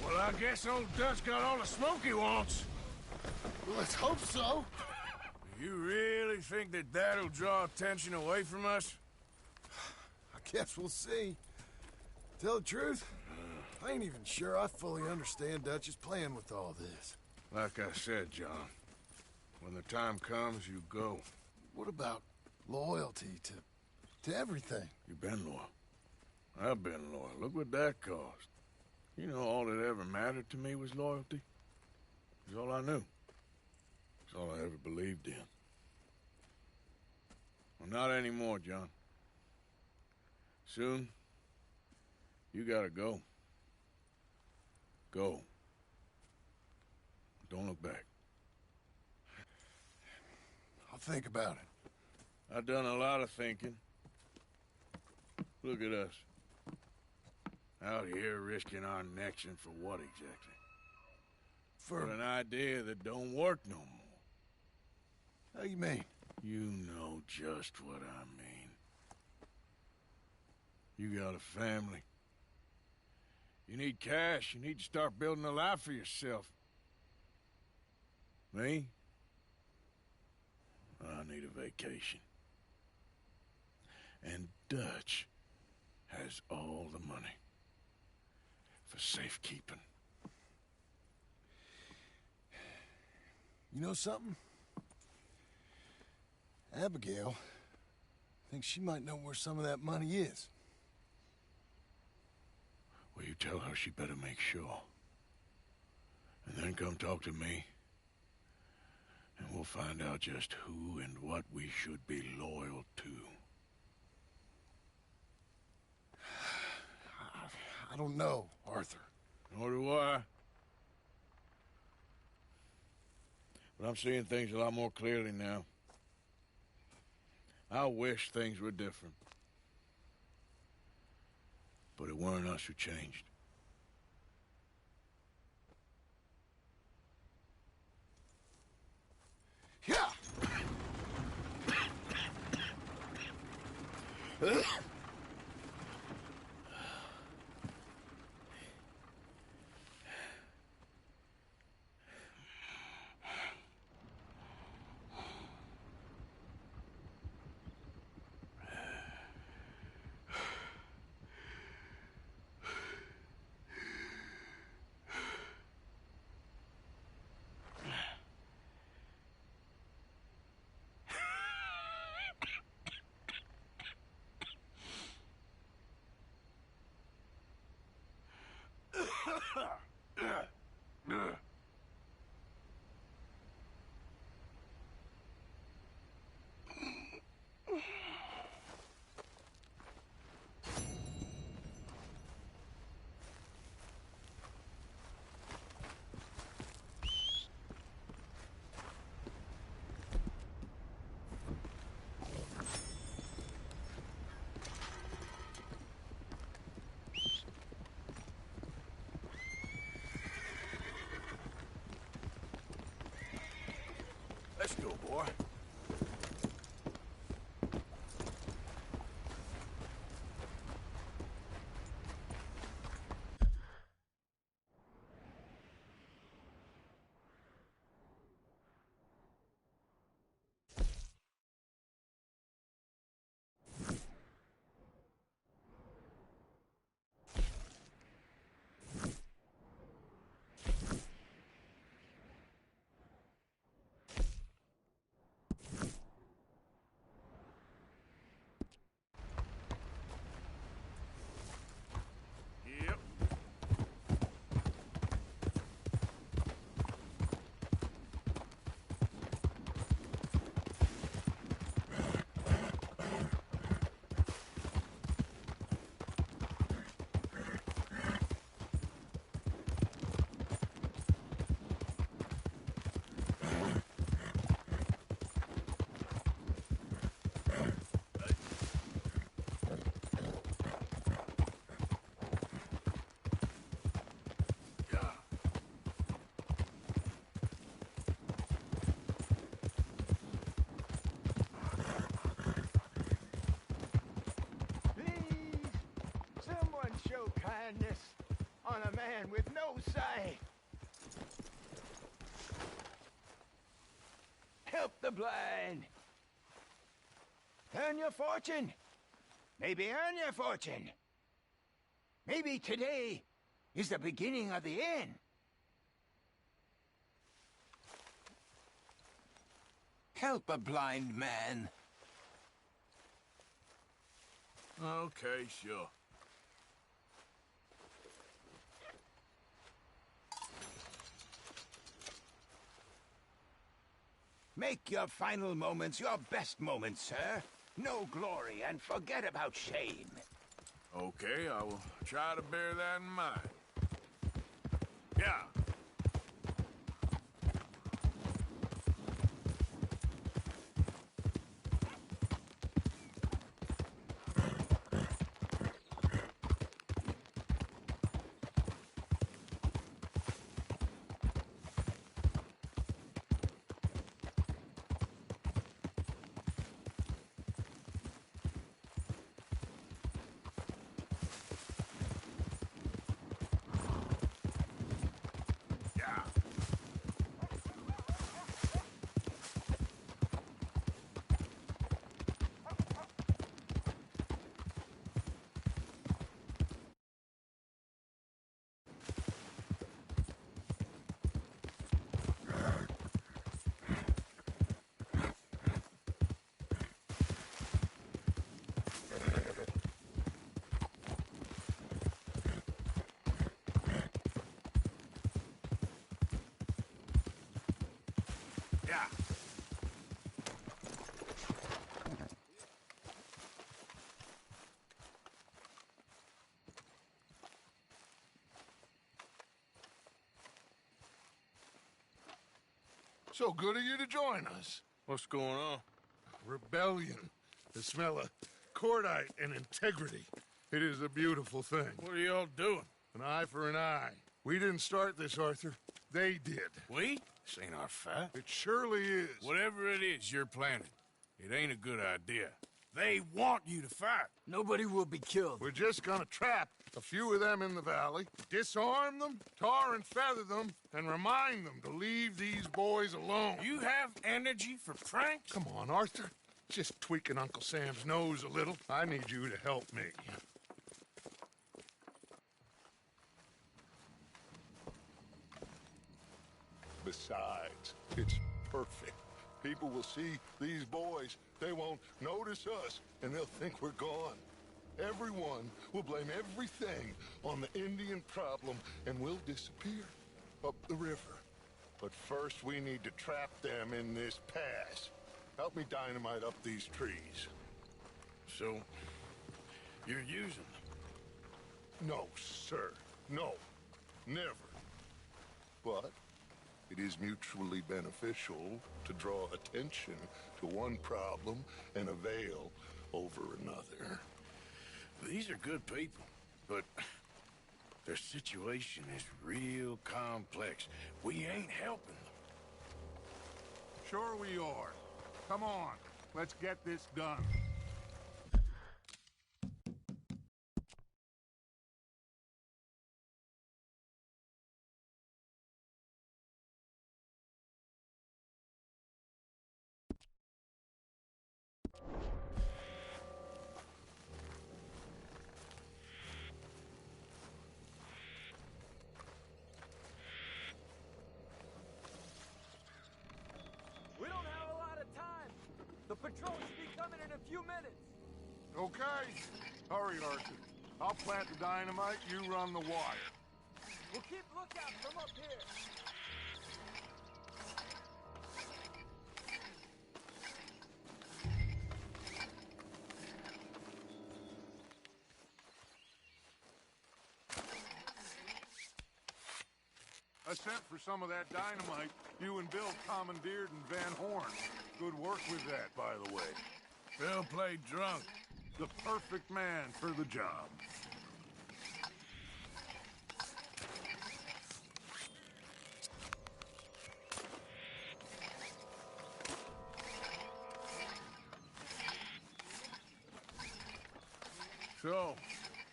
Well, I guess old Dutch got all the smoke he wants. Well, let's hope so. You really think that that'll draw attention away from us? I guess we'll see. Tell the truth, I ain't even sure I fully understand Dutch's plan with all this. Like I said, John, when the time comes, you go. What about loyalty to everything? You've been loyal. I've been loyal. Look what that cost. You know, all that ever mattered to me was loyalty. It's all I knew. It's all I ever believed in. Well, not anymore, John. Soon, you gotta go. Go. Don't look back. I'll think about it. I've done a lot of thinking. Look at us. Out here risking our necks, and for what exactly? For an idea that don't work no more. How you mean? You know just what I mean. You got a family. You need cash. You need to start building a life for yourself. Me? I need a vacation. And Dutch has all the money for safekeeping. You know something? Abigail thinks she might know where some of that money is. Well, you tell her she better make sure. And then come talk to me. And we'll find out just who and what we should be loyal to. I don't know, Arthur. Nor do I. But I'm seeing things a lot more clearly now. I wish things were different. But it weren't us who changed. Yeah! Let's go, boy. kindness on a man with no sight. Help the blind. Earn your fortune. Maybe earn your fortune. Maybe today is the beginning of the end. Help a blind man. Okay, sure. Make your final moments your best moments, sir. No glory and forget about shame. Okay, I will try to bear that in mind. Yeah. Yeah. So good of you to join us. What's going on? Rebellion. The smell of cordite and integrity. It is a beautiful thing. What are y'all doing? An eye for an eye. We didn't start this, Arthur. They did. We? This ain't our fight. It surely is. Whatever it is you're planning, it ain't a good idea. They want you to fight. Nobody will be killed. We're just gonna trap a few of them in the valley, disarm them, tar and feather them, and remind them to leave these boys alone. You have energy for pranks? Come on, Arthur. Just tweaking Uncle Sam's nose a little. I need you to help me. Besides, it's perfect. People will see these boys. They won't notice us, and they'll think we're gone. Everyone will blame everything on the Indian problem, and we'll disappear up the river. But first, we need to trap them in this pass. Help me dynamite up these trees. So, you're using them? No, sir. No. Never. But it is mutually beneficial to draw attention to one problem and a veil over another. These are good people, but their situation is real complex. We ain't helping them. Sure we are. Come on, let's get this done. The patrol should be coming in a few minutes. Okay. Hurry, Arthur. I'll plant the dynamite, you run the wire. We'll keep lookout from up here. I sent for some of that dynamite you and Bill commandeered in Van Horn. Good work with that, by the way. Bill played drunk. The perfect man for the job. So,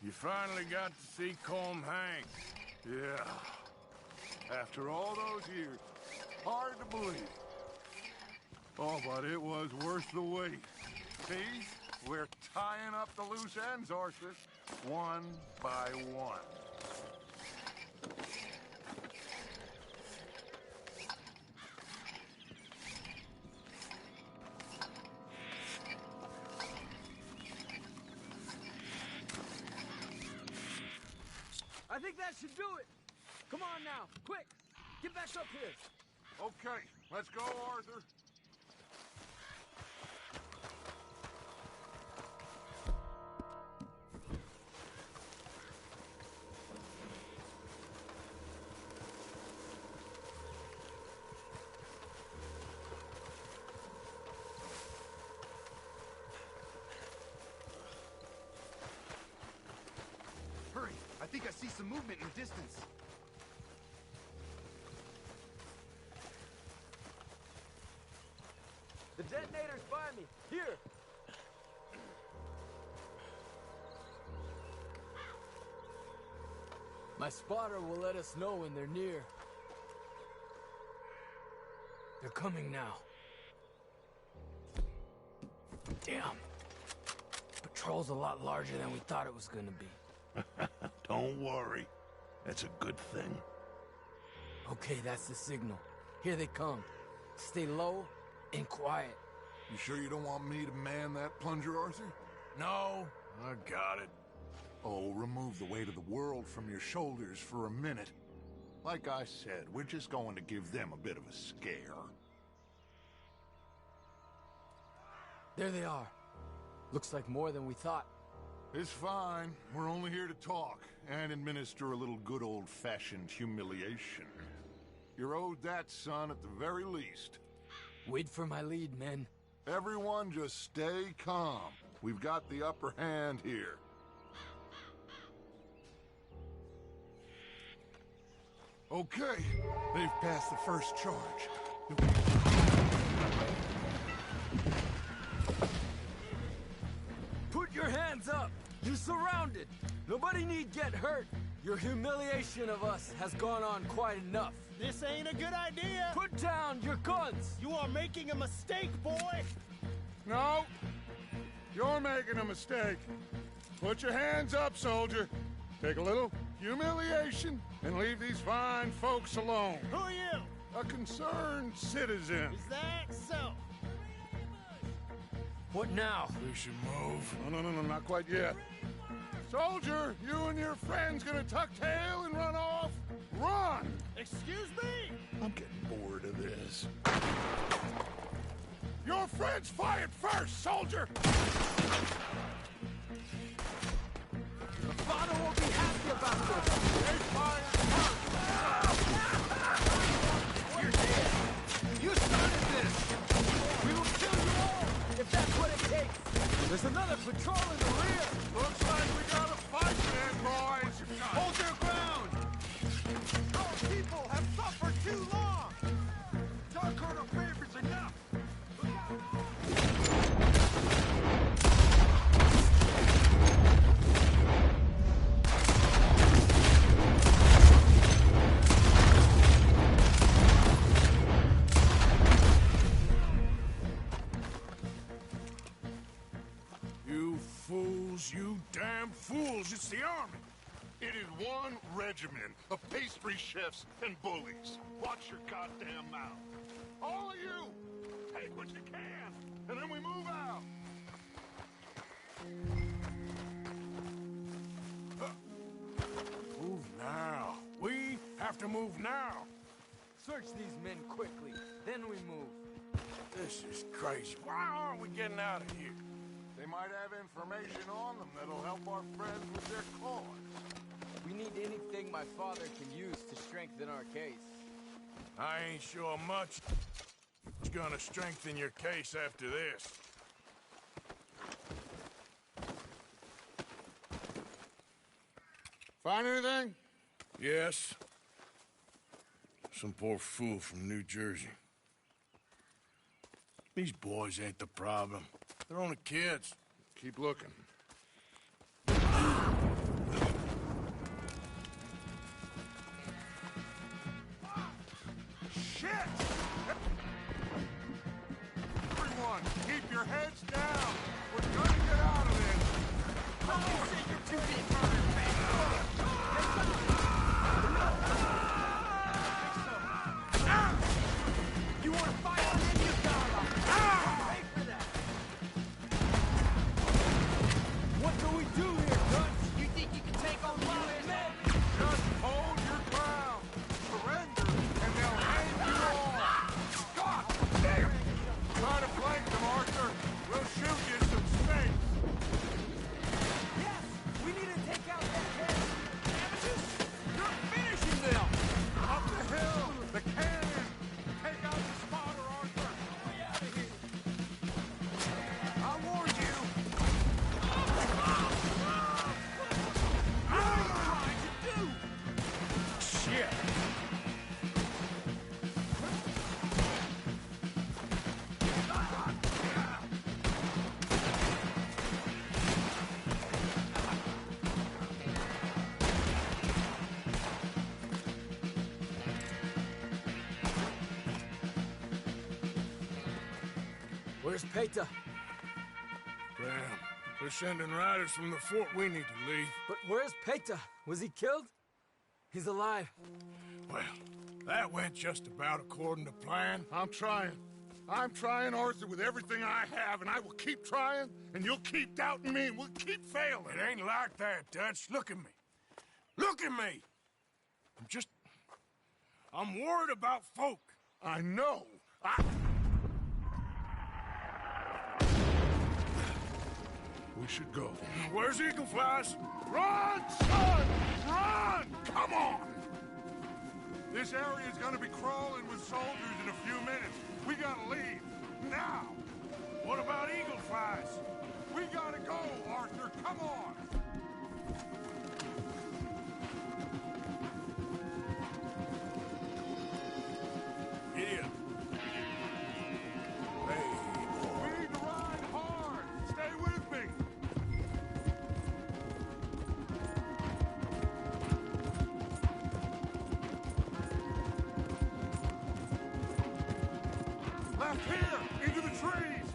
you finally got to see Colm hang. Yeah. After all those years. Hard to believe. Oh, but it was worth the wait. See? We're tying up the loose ends, Arthur. One by one. I think that should do it. Come on now, quick. Get back up here. Okay, let's go, Arthur. movement in the distance. The detonator's by me. Here. My spotter will let us know when they're near. They're coming now. Damn. Patrol's a lot larger than we thought it was gonna be. Don't worry. That's a good thing. Okay, that's the signal. Here they come. Stay low and quiet. You sure you don't want me to man that plunger, Arthur? No, I got it. Oh, remove the weight of the world from your shoulders for a minute. Like I said, we're just going to give them a bit of a scare. There they are. Looks like more than we thought. It's fine. We're only here to talk and administer a little good old-fashioned humiliation. You're owed that, son, at the very least. Wait for my lead, men. Everyone just stay calm. We've got the upper hand here. Okay, they've passed the first charge. Put your hands up! You're surrounded! Nobody need get hurt! Your humiliation of us has gone on quite enough. This ain't a good idea! Put down your guns! You are making a mistake, boy! No, you're making a mistake. Put your hands up, soldier. Take a little humiliation and leave these fine folks alone. Who are you? A concerned citizen. Is that so? What now? We should move. No, not quite yet. Soldier, you and your friends gonna tuck tail and run off? Run! Excuse me? I'm getting bored of this. Your friends fired first, soldier! The father will be happy about this. They fired first! You're dead! You started this! We will kill you all, if that's what it takes! There's another patrol in the rear! Looks like we got a fight then, boys! Hold your ground! Our people have suffered too long! Dark Order favors enough! You fools, you damn fools, it's the army. It is one regiment of pastry chefs and bullies. Watch your goddamn mouth. All of you, take what you can, and then we move out. Move now. We have to move now. Search these men quickly, then we move. This is crazy. Why aren't we getting out of here? They might have information on them that'll help our friends with their cause. We need anything my father can use to strengthen our case. I ain't sure much is gonna strengthen your case after this. Find anything? Yes. Some poor fool from New Jersey. These boys ain't the problem. They're only kids. Keep looking. Shit! Everyone, keep your heads down. We're gonna get out of this. Oh, shit, you're too deep for it, man. You want to fight on in, you gotta pay for that. What do we do here, Guts? You think you can take on these men? Just hold your ground. Surrender, and they'll hang you all. God damn it! Try to flank them, Arthur. We'll shoot you some space. Yes, we need to take out that head. Where's Peta? Damn. They're sending riders from the fort. We need to leave. But where's Peta? Was he killed? He's alive. Well, that went just about according to plan. I'm trying, Arthur, with everything I have, and I will keep trying, and you'll keep doubting me, and we'll keep failing. It ain't like that, Dutch. Look at me. Look at me! I'm worried about folk. I know. We should go. Where's Eagle Flies? Run, son! Run! Come on! This area is gonna be crawling with soldiers in a few minutes. We gotta leave. Now! What about Eagle Flies? We gotta go, Arthur. Come on! Here. Hey, we need to ride hard. Stay with me. Left here, into the trees.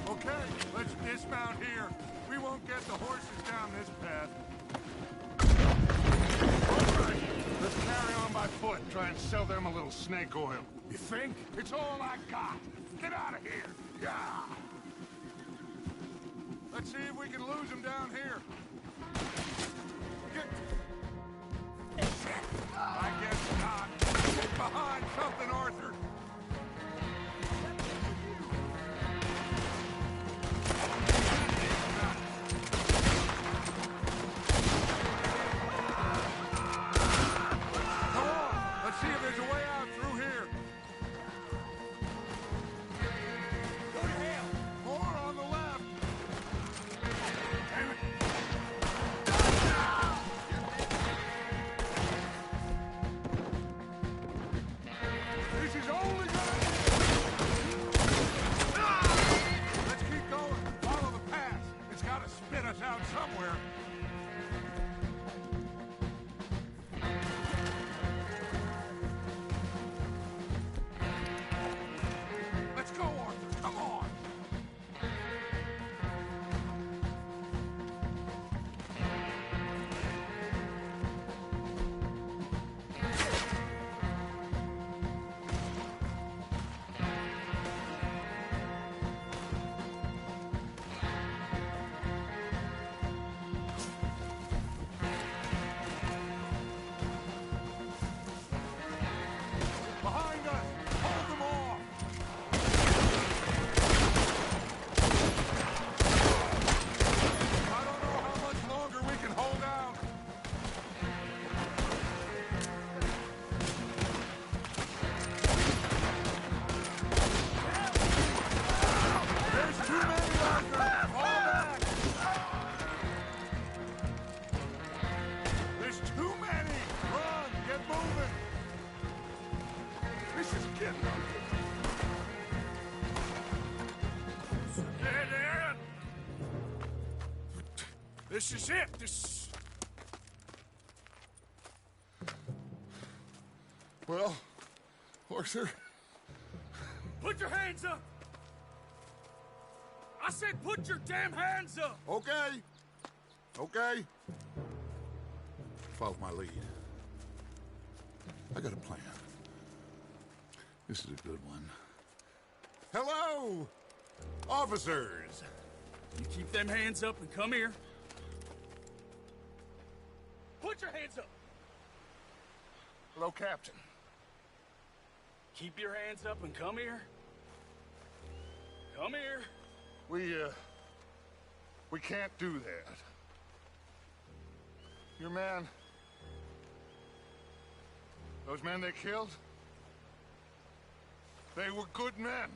Okay, let's dismount here. We won't get the horses down this path. All right, let's carry on by foot. Try and sell them a little snake oil. You think? It's all I got. Get out of here. Yeah. Let's see if we can lose them down here. I guess not. Get behind something, Arthur. See if there's a way out through here. Go to hell. More on the left. Damn it. This is only gonna... Let's keep going. Follow the path. It's gotta spit us out somewhere. This is it. This... Well, Arthur... Put your hands up! I said put your damn hands up! Okay. Okay. Follow my lead. I got a plan. This is a good one. Hello, officers. You keep them hands up and come here. Put your hands up! Hello, Captain. Keep your hands up and come here. Come here. We can't do that. Your man... Those men they killed? They were good men.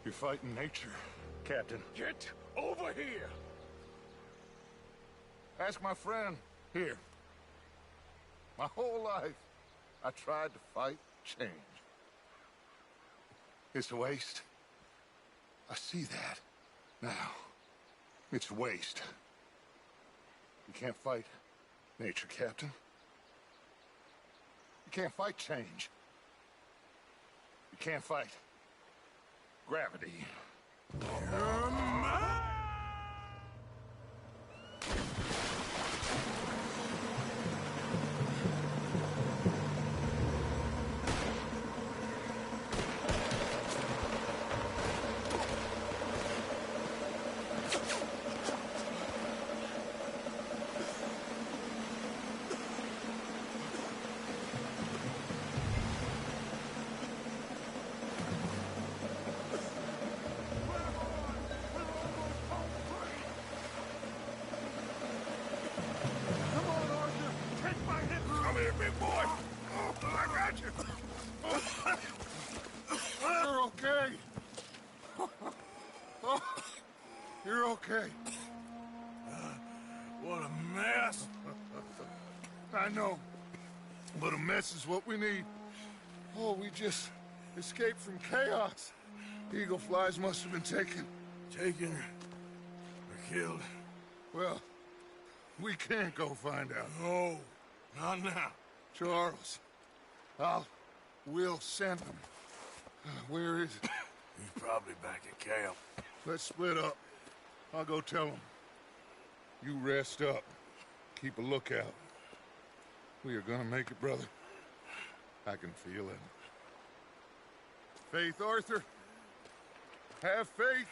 You're fighting nature, Captain. Get over here! Ask my friend here. My whole life, I tried to fight change. It's a waste. I see that now. It's waste. You can't fight nature, Captain. You can't fight change. You can't fight gravity. Come here, big boy. Oh, I got you. You're okay. Oh, you're okay. What a mess. I know, but a mess is what we need. Oh, we just escaped from chaos. Eagle flies must have been taken. Taken or killed? Well, we can't go find out. No, not now. Charles, we'll send him. Where is it? He's probably back at camp. Let's split up. I'll go tell him. You rest up. Keep a lookout. We are gonna make it, brother. I can feel it. Faith, Arthur. Have faith.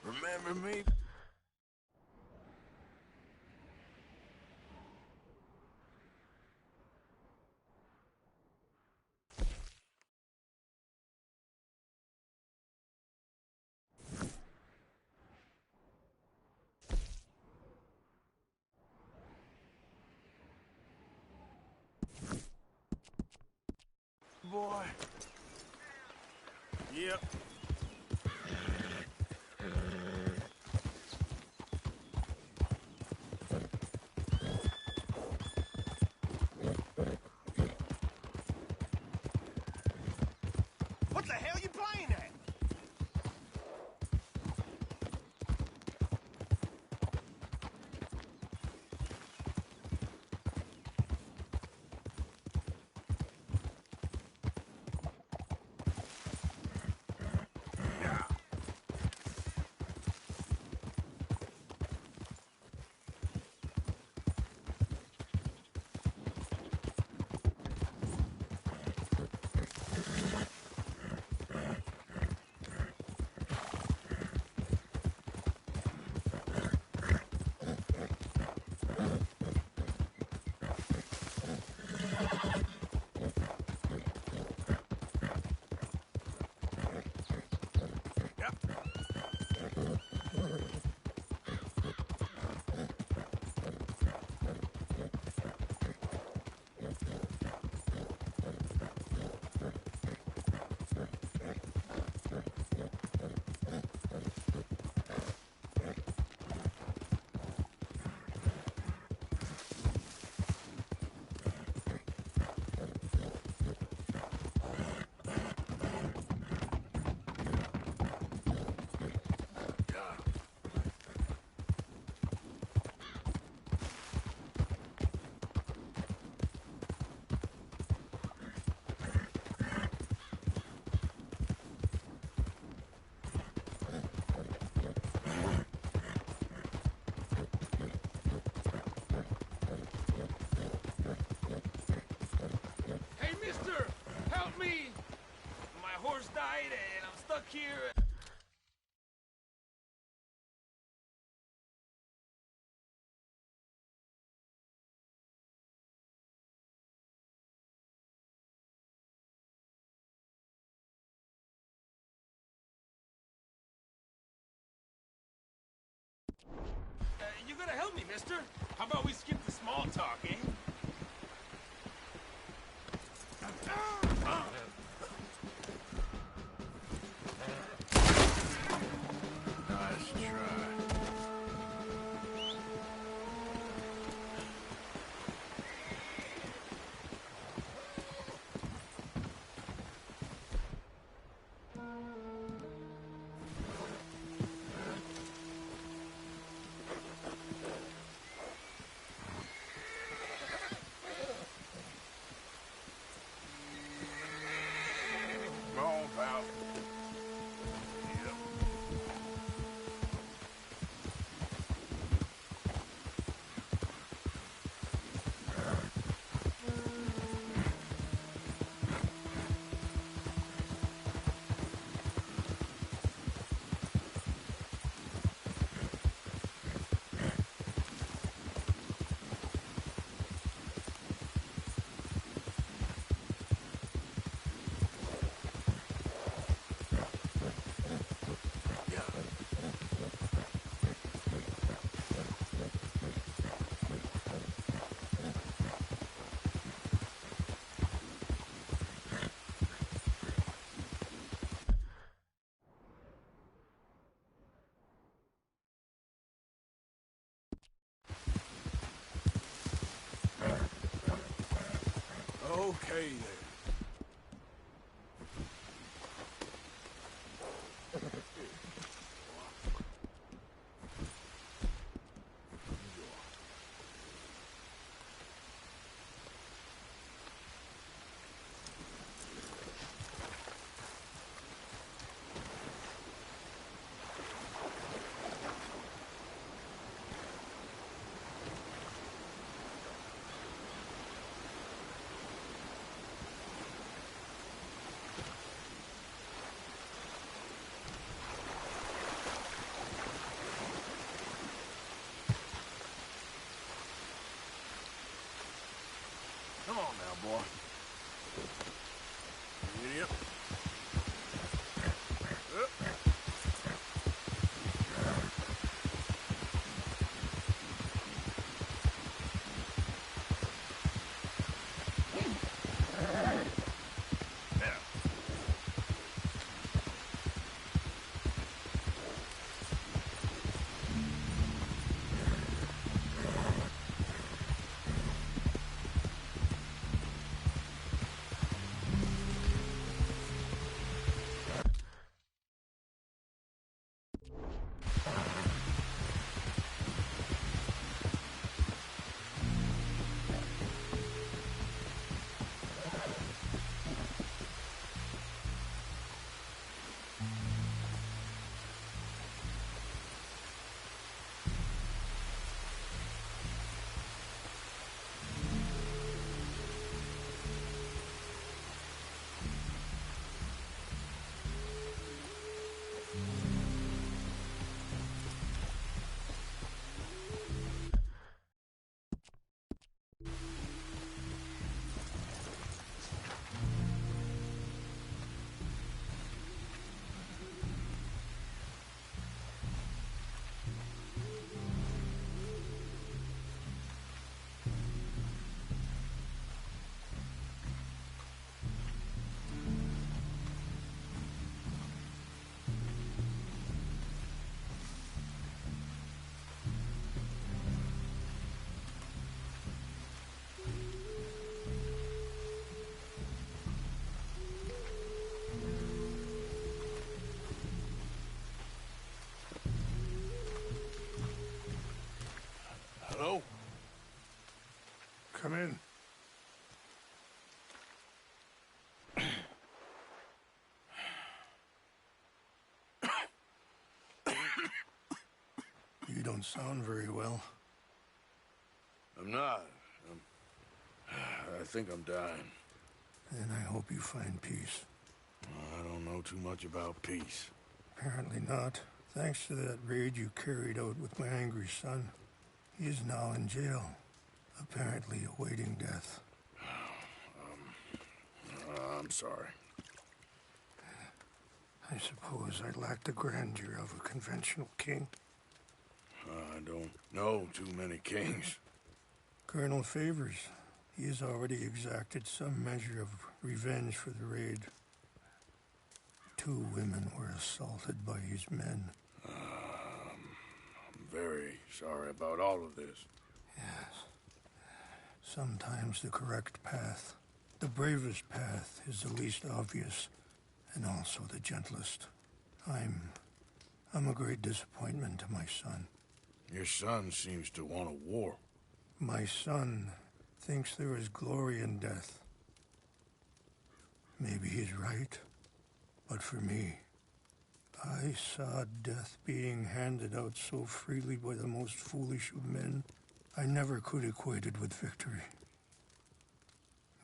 Remember me? Boy. Yep. What the hell you playing at? Mister, help me! My horse died and I'm stuck here. better help me, mister. How about we skip the small talk, eh? Nice try. Come on, pal. Yep. Okay there. Come on now, boy. Yep. Hello? Come in. You don't sound very well. I'm not. I think I'm dying. Then I hope you find peace. I don't know too much about peace. Apparently not. Thanks to that raid you carried out with my angry son. He is now in jail, apparently awaiting death. I'm sorry. I suppose I lack the grandeur of a conventional king. I don't know too many kings. Colonel Favors. He has already exacted some measure of revenge for the raid. 2 women were assaulted by his men. I'm very sorry about all of this. Yes. Sometimes the correct path, the bravest path, is the least obvious, and also the gentlest. I'm a great disappointment to my son. Your son seems to want a war. My son thinks there is glory in death. Maybe he's right, but for me, I saw death being handed out so freely by the most foolish of men, I never could equate it with victory.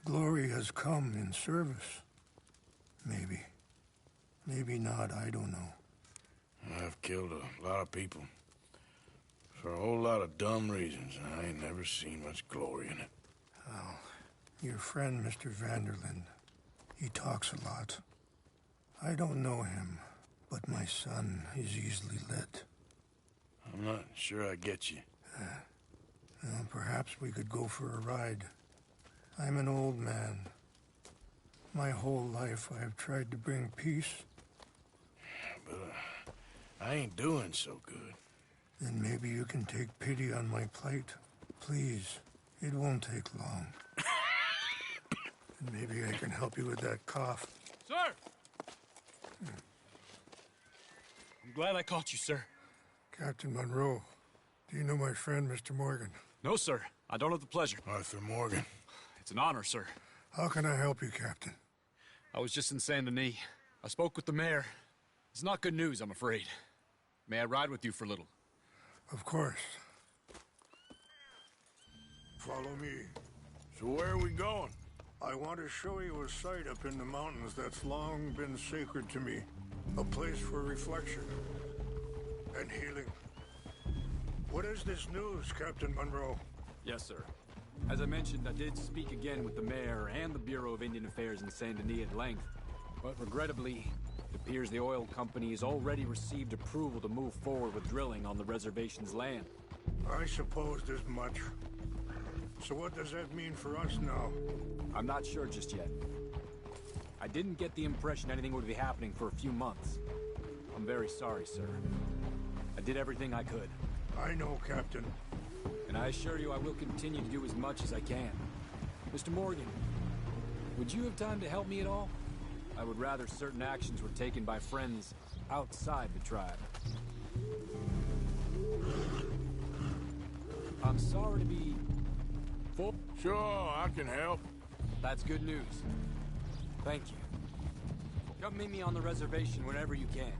Glory has come in service. Maybe. Maybe not, I don't know. I've killed a lot of people. For a whole lot of dumb reasons, and I ain't never seen much glory in it. Well, your friend, Mr. Vanderlyn, he talks a lot. I don't know him, but my son is easily led. I'm not sure I get you. Well, perhaps we could go for a ride. I'm an old man. My whole life I have tried to bring peace. But I ain't doing so good. Then maybe you can take pity on my plight. Please, it won't take long. And maybe I can help you with that cough. Sir! I'm glad I caught you, sir. Captain Monroe, do you know my friend, Mr. Morgan? No, sir. I don't have the pleasure. Arthur Morgan. It's an honor, sir. How can I help you, Captain? I was just in Saint Denis. I spoke with the mayor. It's not good news, I'm afraid. May I ride with you for a little? Of course. Follow me. So where are we going? I want to show you a site up in the mountains that's long been sacred to me. A place for reflection and healing. What is this news, Captain Monroe? Yes, sir. As I mentioned, I did speak again with the mayor and the Bureau of Indian Affairs in Saint Denis at length. But regrettably, it appears the oil company has already received approval to move forward with drilling on the reservation's land. I supposed as much. So what does that mean for us now? I'm not sure just yet. I didn't get the impression anything would be happening for a few months. I'm very sorry, sir. I did everything I could. I know, Captain. And I assure you I will continue to do as much as I can. Mr. Morgan, would you have time to help me at all? I would rather certain actions were taken by friends outside the tribe. I'm sorry to be... Sure, I can help. That's good news. Thank you. Come meet me on the reservation whenever you can.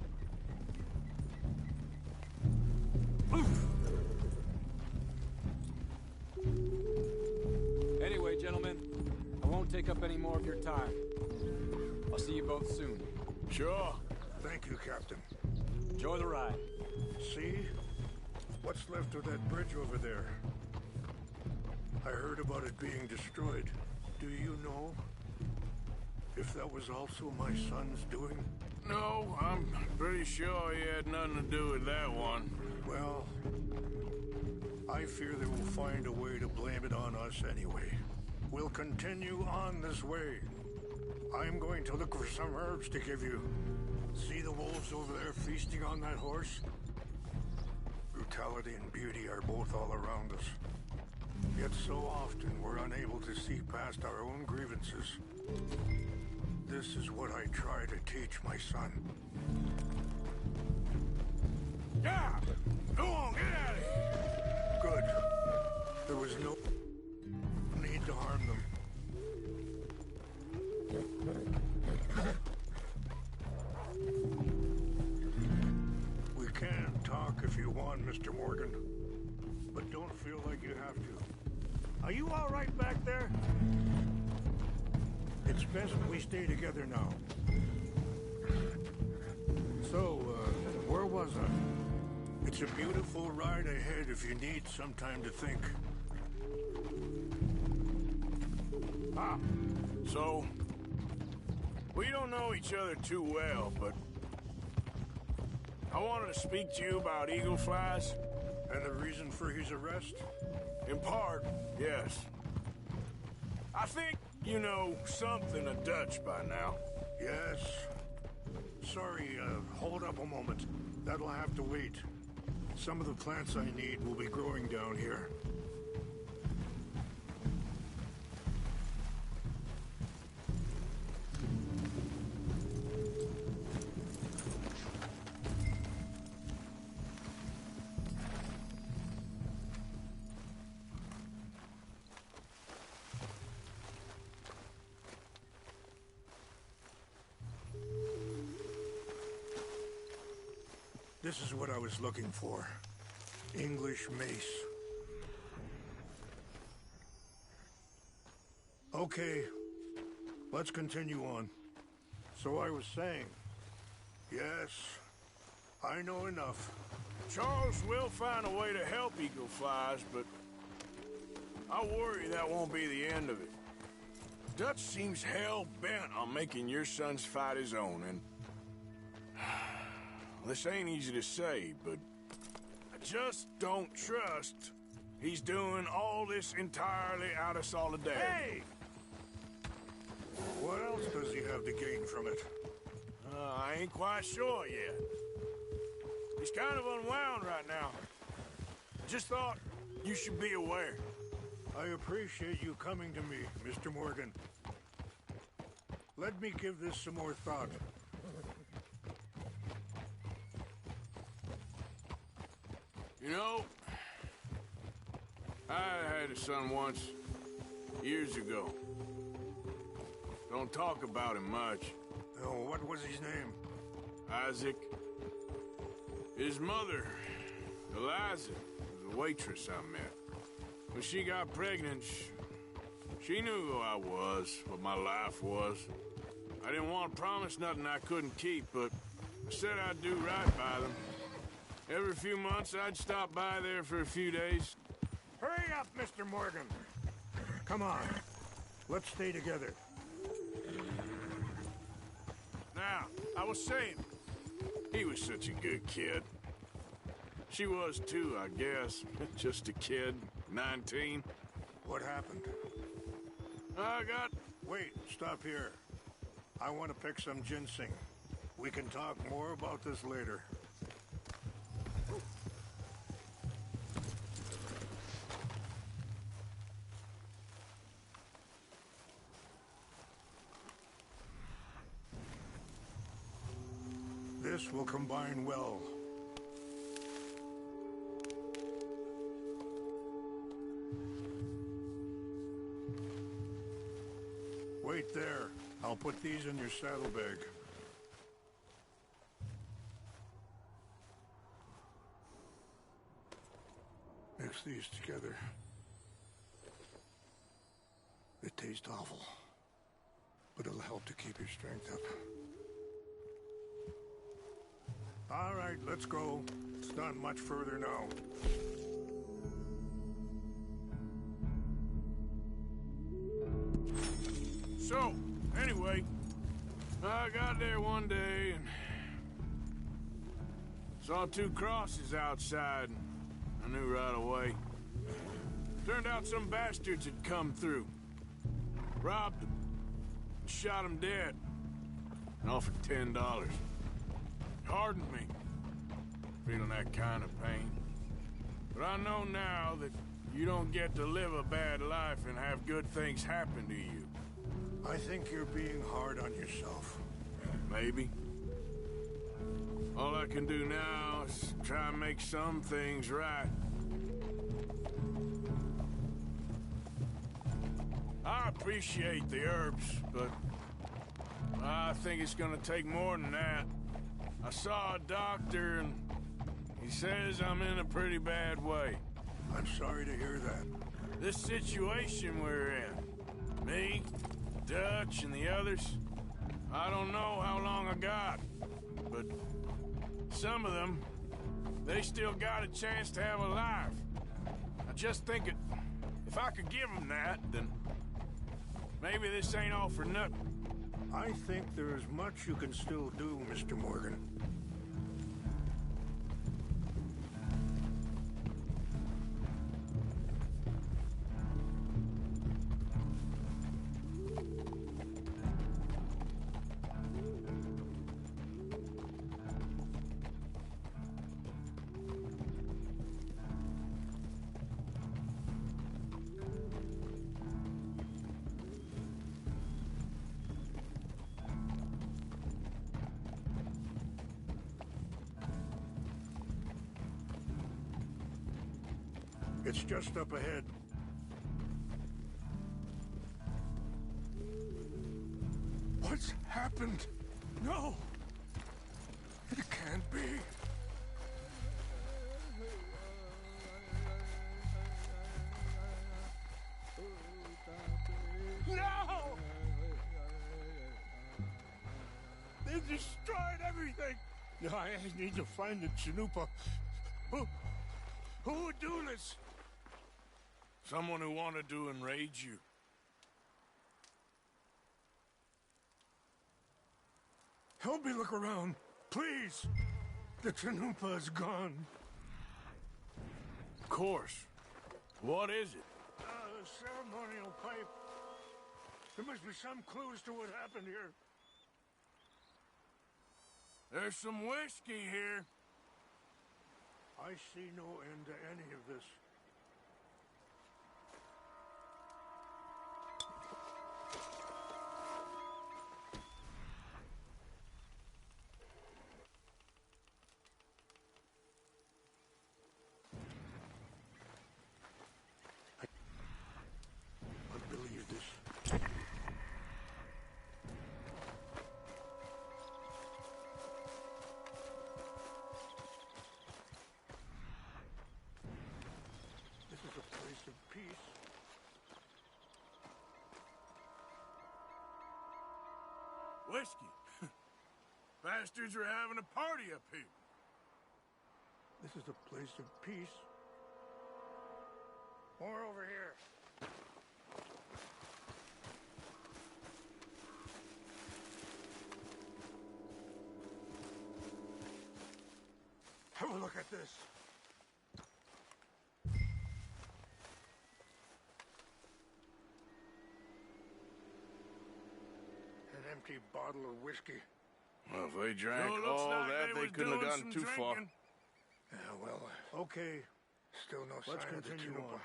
Anyway, gentlemen, I won't take up any more of your time. I'll see you both soon. Sure. Thank you, Captain. Enjoy the ride. See? What's left of that bridge over there? I heard about it being destroyed. Do you know if that was also my son's doing? No, I'm pretty sure he had nothing to do with that one. Well, I fear they will find a way to blame it on us anyway. We'll continue on this way. I'm going to look for some herbs to give you. See the wolves over there feasting on that horse? Brutality and beauty are both all around us. Yet so often we're unable to see past our own grievances. This is what I try to teach my son. Yeah! Go on, get out of here! Good. There was no need to harm them. We can talk if you want, Mr. Morgan. But don't feel like you have to. Are you all right back there? It's best we stay together now. So, where was I? It's a beautiful ride ahead if you need some time to think. So, we don't know each other too well, but I wanted to speak to you about eagle flies. And the reason for his arrest? In part, yes. I think you know something of Dutch by now. Yes. Sorry, hold up a moment. That'll have to wait. Some of the plants I need will be growing down here. This is what I was looking for. English mace. Okay, let's continue on. So I was saying, yes, I know enough. Charles will find a way to help Eagle Flies, but I worry that won't be the end of it. Dutch seems hell-bent on making your son's fight his own, and this ain't easy to say, but I just don't trust he's doing all this entirely out of solidarity. Hey! What else does he have to gain from it? I ain't quite sure yet. He's kind of unwound right now. I just thought you should be aware. I appreciate you coming to me, Mr. Morgan. Let me give this some more thought. You know, I had a son once, years ago. Don't talk about him much. Oh, what was his name? Isaac. His mother, Eliza, was a waitress I met. When she got pregnant, she knew who I was, what my life was. I didn't want to promise nothing I couldn't keep, but I said I'd do right by them. Every few months, I'd stop by there for a few days. Hurry up, Mr. Morgan. Come on. Let's stay together. Now, I was saying, he was such a good kid. She was too, I guess. Just a kid, 19. What happened? I got... Wait, stop here. I want to pick some ginseng. We can talk more about this later. This will combine well. Wait there. I'll put these in your saddlebag. Mix these together. It tastes awful, but it'll help to keep your strength up. All right, let's go. It's not much further now. So, anyway, I got there one day and saw two crosses outside, and I knew right away. Turned out some bastards had come through, robbed them, and shot them dead, and offered $10. Hardened me, feeling that kind of pain. But I know now that you don't get to live a bad life and have good things happen to you. I think you're being hard on yourself. Maybe. All I can do now is try and make some things right. I appreciate the herbs, but I think it's gonna take more than that. I saw a doctor, and he says I'm in a pretty bad way. I'm sorry to hear that. This situation we're in, me, Dutch, and the others, I don't know how long I got, but some of them, they still got a chance to have a life. I just think if I could give them that, then maybe this ain't all for nothing. I think there is much you can still do, Mr. Morgan. It's just up ahead. What's happened? No! It can't be. No! They destroyed everything! No, I need to find the Chanupa. Who would do this? Someone who wanted to enrage you. Help me look around, please. The Chanupa is gone. Of course. What is it? The ceremonial pipe. There must be some clues to what happened here. There's some whiskey here. I see no end to any of this. I believe this. This is a place of peace. Whiskey. Bastards are having a party up here. This is a place of peace. More over here. Have a look at this. An empty bottle of whiskey. Well, if they drank Sure looks all like that, they they was couldn't have doing gotten some too far. drinking. Yeah, well, okay. Still no Let's sign of the continue Chanupa. on.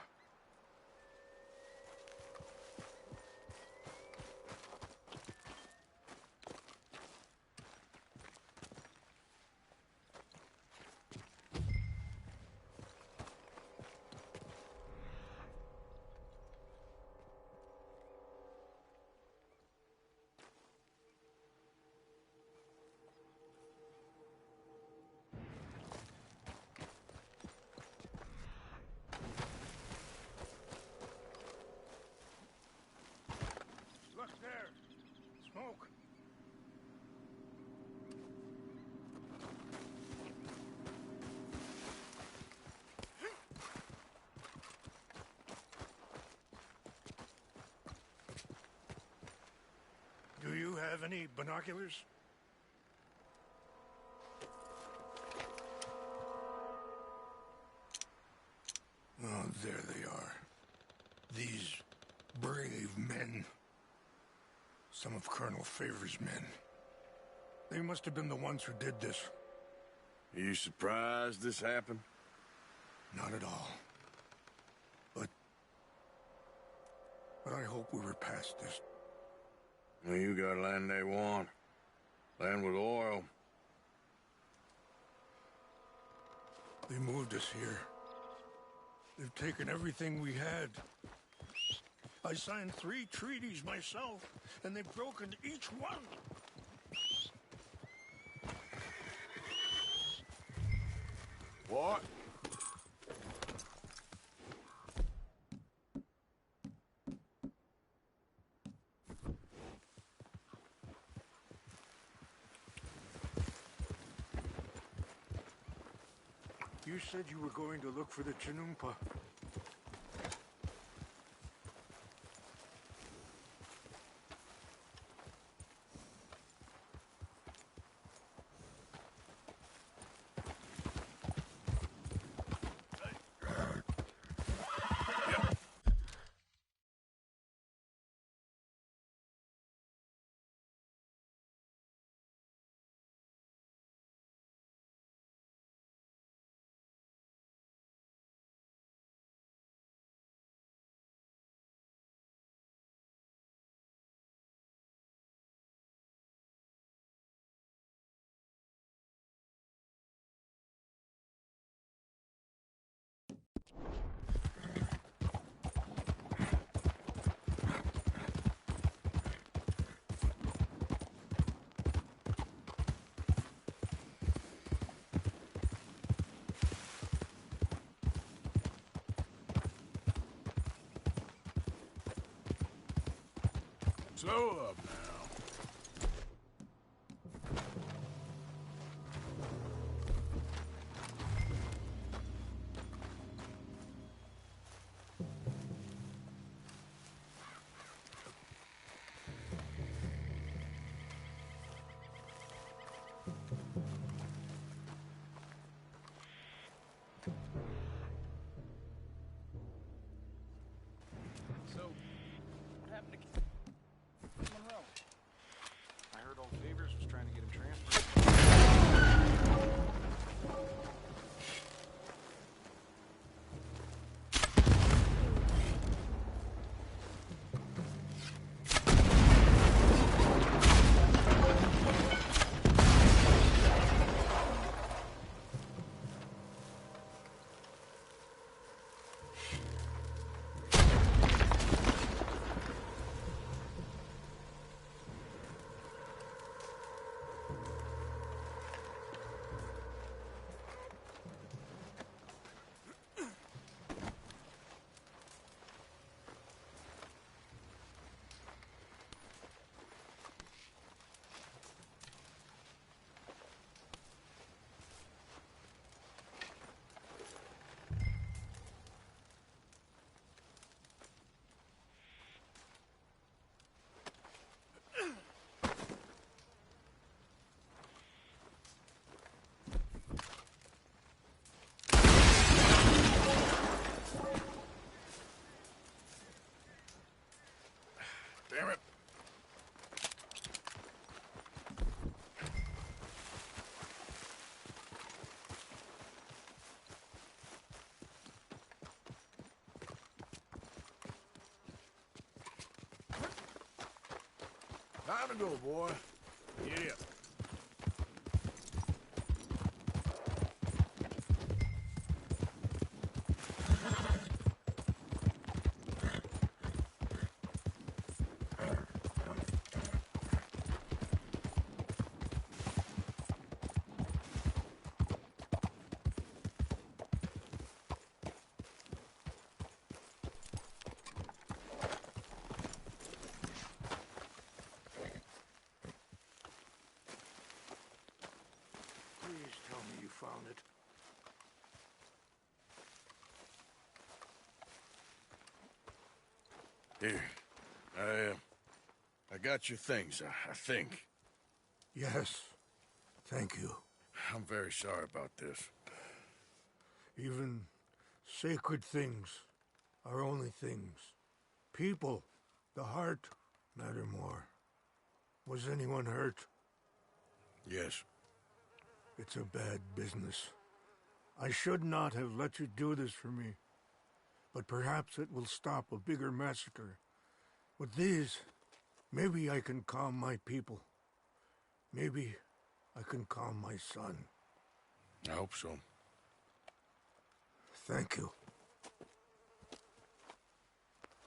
Look there. Smoke. Do you have any binoculars? Oh, there they are. These brave men. Some of Colonel Favor's men. They must have been the ones who did this. Are you surprised this happened? Not at all. But I hope we were past this. Well, you got land they want. Land with oil. They moved us here. They've taken everything we had. I signed 3 treaties myself, and they've broken each one. What? You said you were going to look for the Chanupa. Slow up now. So, what happened to Monroe? I heard old Favors was trying to get him transferred. Damn it. Time to go, boy. Get up. Please tell me you found it. Here. I got your things, I think. Yes. Thank you. I'm very sorry about this. Even sacred things are only things. People, the heart, matter more. Was anyone hurt? Yes. It's a bad business. I should not have let you do this for me. But perhaps it will stop a bigger massacre. With these, maybe I can calm my people. Maybe I can calm my son. I hope so. Thank you.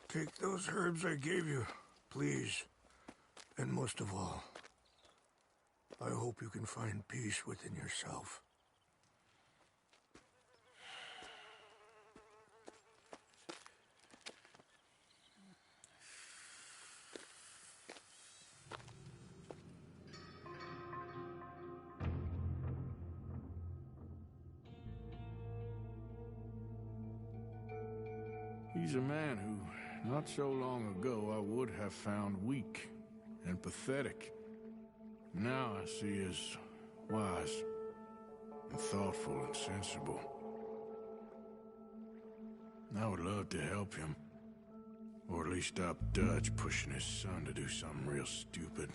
Take those herbs I gave you, please. And most of all, I hope you can find peace within yourself. He's a man who, not so long ago, I would have found weak and pathetic. Now I see as wise and thoughtful and sensible. I would love to help him. Or at least stop Dutch pushing his son to do something real stupid.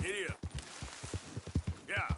Giddy up. Yeah.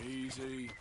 Easy.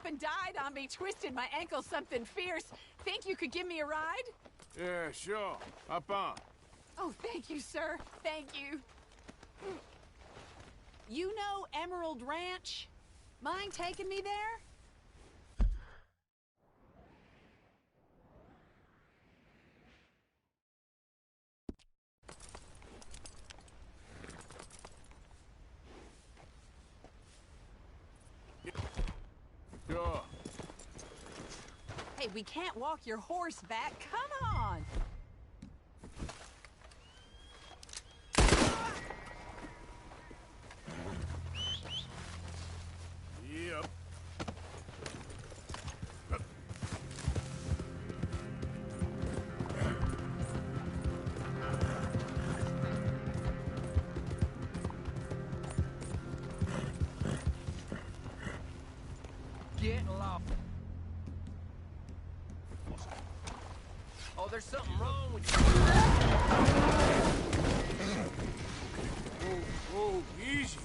And died on me, twisted my ankle something fierce. Think you could give me a ride? Yeah, sure. Hop on. Oh, thank you, sir. Thank you. You know Emerald Ranch? Mind taking me there? Sure. Hey, we can't walk your horse back. Come on! Yep. Get lost. Oh, there's something wrong with you. Whoa, easy.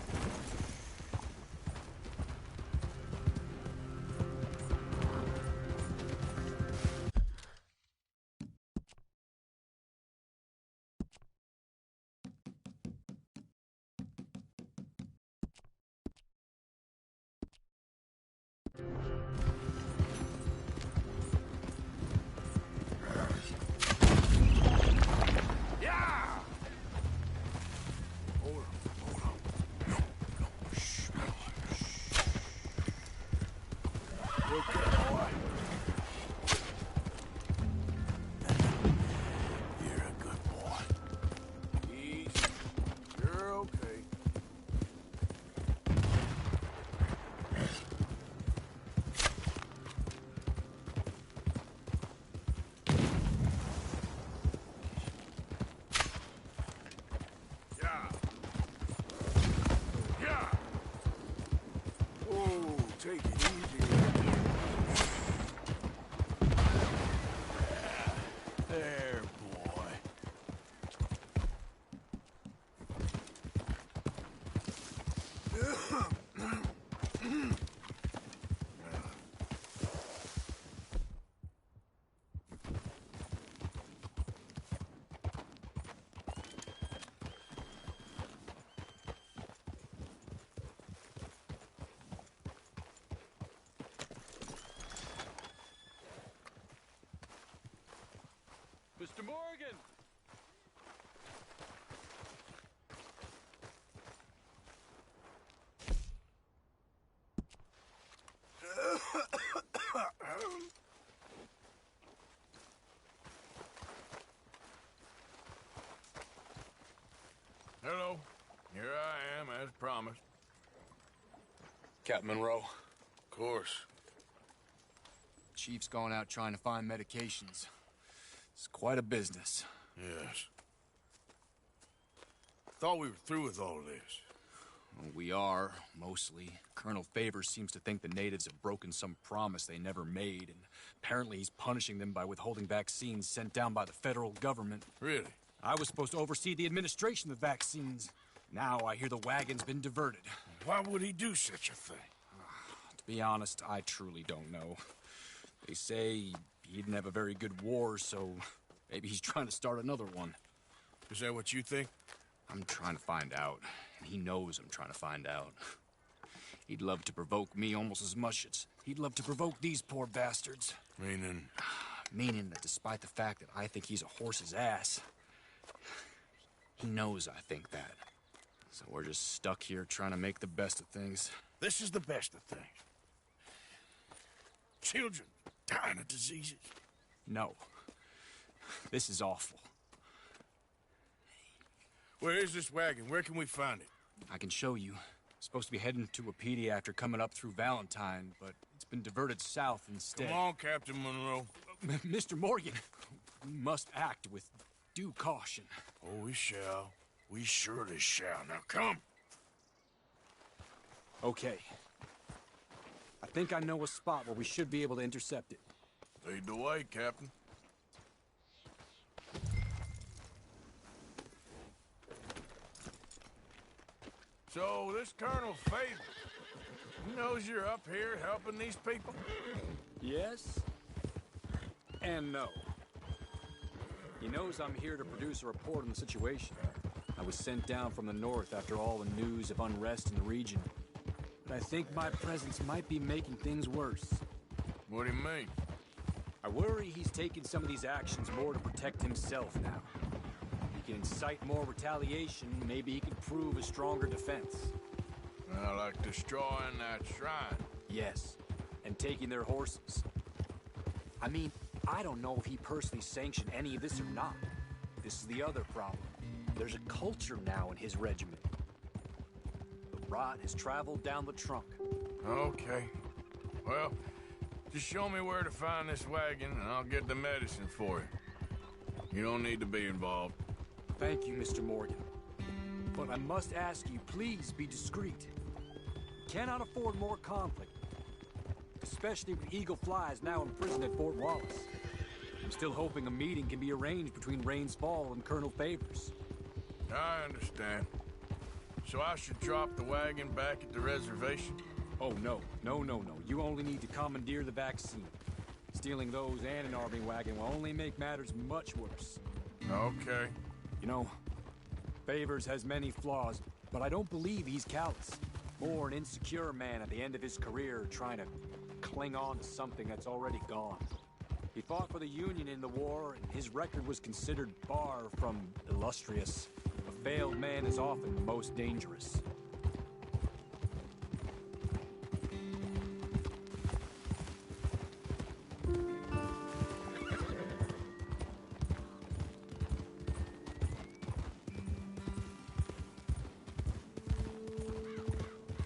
Captain Monroe. Of course. Chief's gone out trying to find medications. It's quite a business. Yes. Thought we were through with all of this. Well, we are, mostly. Colonel Favors seems to think the natives have broken some promise they never made, and apparently he's punishing them by withholding vaccines sent down by the federal government. Really? I was supposed to oversee the administration of the vaccines. Now I hear the wagon's been diverted. Why would he do such a thing? To be honest, I truly don't know. They say he didn't have a very good war, so maybe he's trying to start another one. Is that what you think? I'm trying to find out, and he knows I'm trying to find out. He'd love to provoke me almost as much as he'd love to provoke these poor bastards. Meaning? Meaning that despite the fact that I think he's a horse's ass, he knows I think that. So we're just stuck here trying to make the best of things. This is the best of things. Children dying of diseases. No. This is awful. Where is this wagon? Where can we find it? I can show you. Supposed to be heading to Wapiti after coming up through Valentine, but it's been diverted south instead. Come on, Captain Monroe. Mr. Morgan, we must act with due caution. Oh, we shall. We surely shall. Now, come. Okay. I think I know a spot where we should be able to intercept it. Lead the way, Captain. So, this Colonel Favors, he knows you're up here helping these people? Yes. And no. He knows I'm here to produce a report on the situation. I was sent down from the north after all the news of unrest in the region. But I think my presence might be making things worse. What do you mean? I worry he's taking some of these actions more to protect himself now. He can incite more retaliation, maybe he can prove a stronger defense. Like destroying that shrine? Yes, and taking their horses. I mean, I don't know if he personally sanctioned any of this or not. This is the other problem. There's a culture now in his regiment. The rot has traveled down the trunk. Okay. Well, just show me where to find this wagon, and I'll get the medicine for you. You don't need to be involved. Thank you, Mr. Morgan. But I must ask you, please be discreet. Cannot afford more conflict. Especially with Eagle Flies now in prison at Fort Wallace. I'm still hoping a meeting can be arranged between Rains Fall and Colonel Favors. I understand. So I should drop the wagon back at the reservation? Oh, no. No. You only need to commandeer the vaccine. Stealing those and an army wagon will only make matters much worse. Okay. You know, Favors has many flaws, but I don't believe he's callous. More an insecure man at the end of his career trying to cling on to something that's already gone. He fought for the Union in the war, and his record was considered far from illustrious. A failed man is often the most dangerous.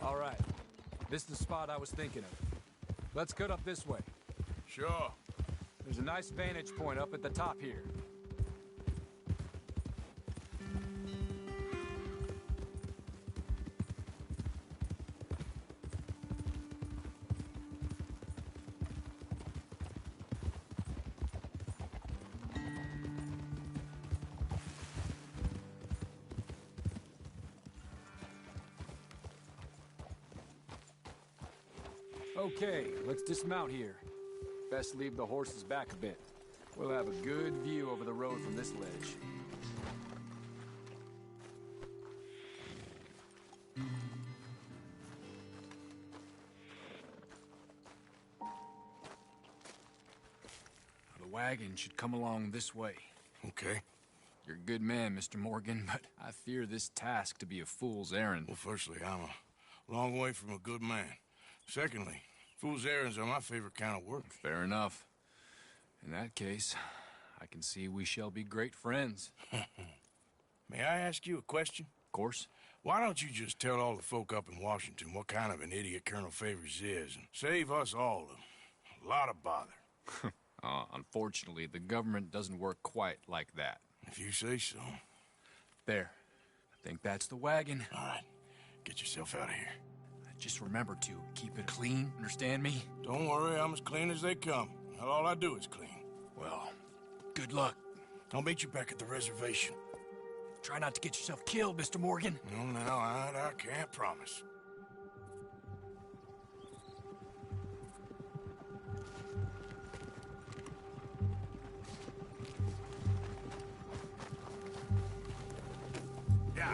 All right. This is the spot I was thinking of. Let's cut up this way. Sure. There's a nice vantage point up at the top here. Okay, let's dismount here. Best leave the horses back a bit. We'll have a good view over the road from this ledge. The wagon should come along this way. Okay. You're a good man, Mr. Morgan, but I fear this task to be a fool's errand. Well, firstly, I'm a long way from a good man. Secondly, fool's errands are my favorite kind of work. Fair enough. In that case, I can see we shall be great friends. May I ask you a question? Of course. Why don't you just tell all the folk up in Washington what kind of an idiot Colonel Favors is and save us all a lot of bother? Unfortunately, the government doesn't work quite like that. If you say so. There. I think that's the wagon. All right. Get yourself out of here. Just remember to keep it clean, understand me? Don't worry, I'm as clean as they come. All I do is clean. Well, good luck. I'll meet you back at the reservation. Try not to get yourself killed, Mr. Morgan. No, I can't promise. Yeah.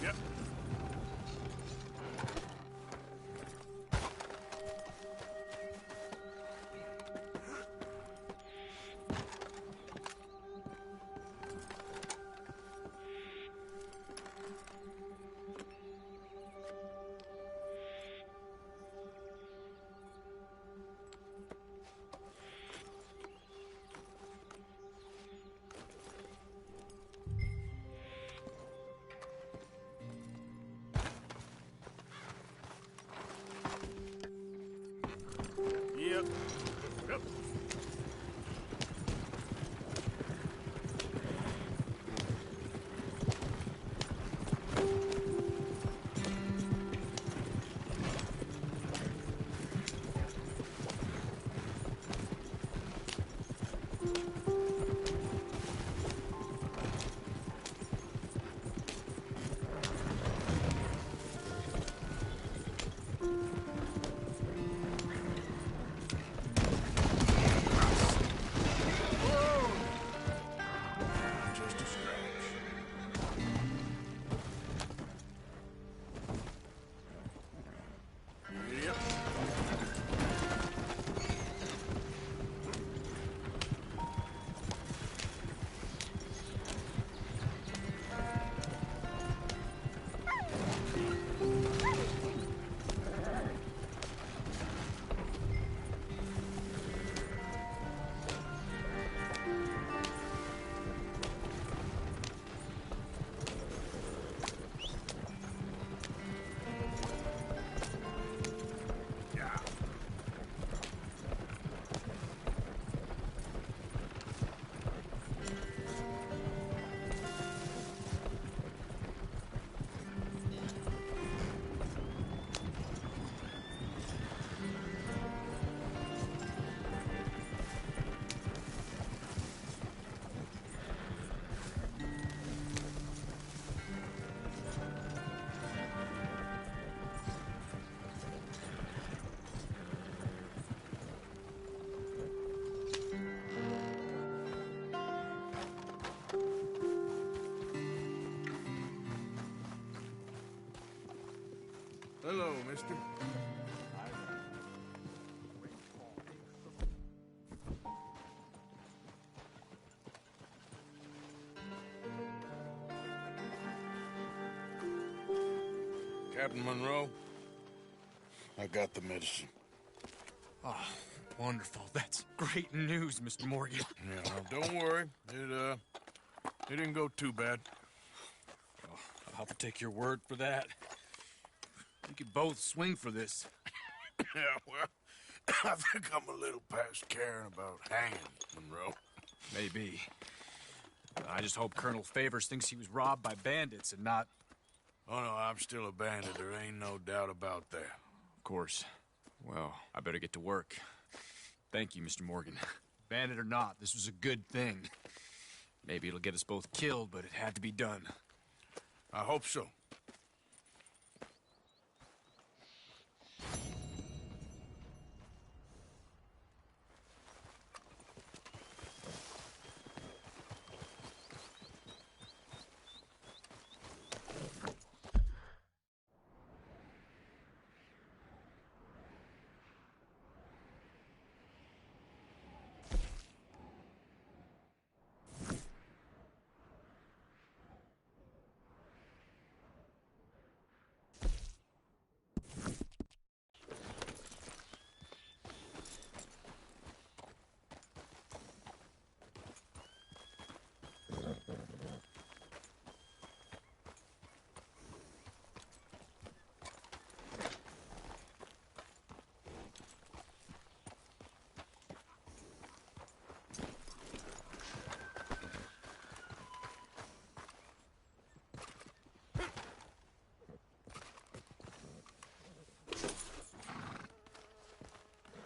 Yep. Yep. Yep. Just a scratch. Yep. Hello, mister. Captain Monroe, I got the medicine. Oh, wonderful. That's great news, Mr. Morgan. Yeah, well, don't worry. It didn't go too bad. Oh, I'll have to take your word for that. We could both swing for this. Yeah, well, I think I'm a little past caring about hanging, Monroe. Maybe. I just hope Colonel Favors thinks he was robbed by bandits and not... Oh, no, I'm still a bandit. There ain't no doubt about that. Of course. Well, I better get to work. Thank you, Mr. Morgan. Bandit or not, this was a good thing. Maybe it'll get us both killed, but it had to be done. I hope so.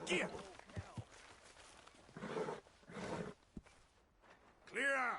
Get! Clear out!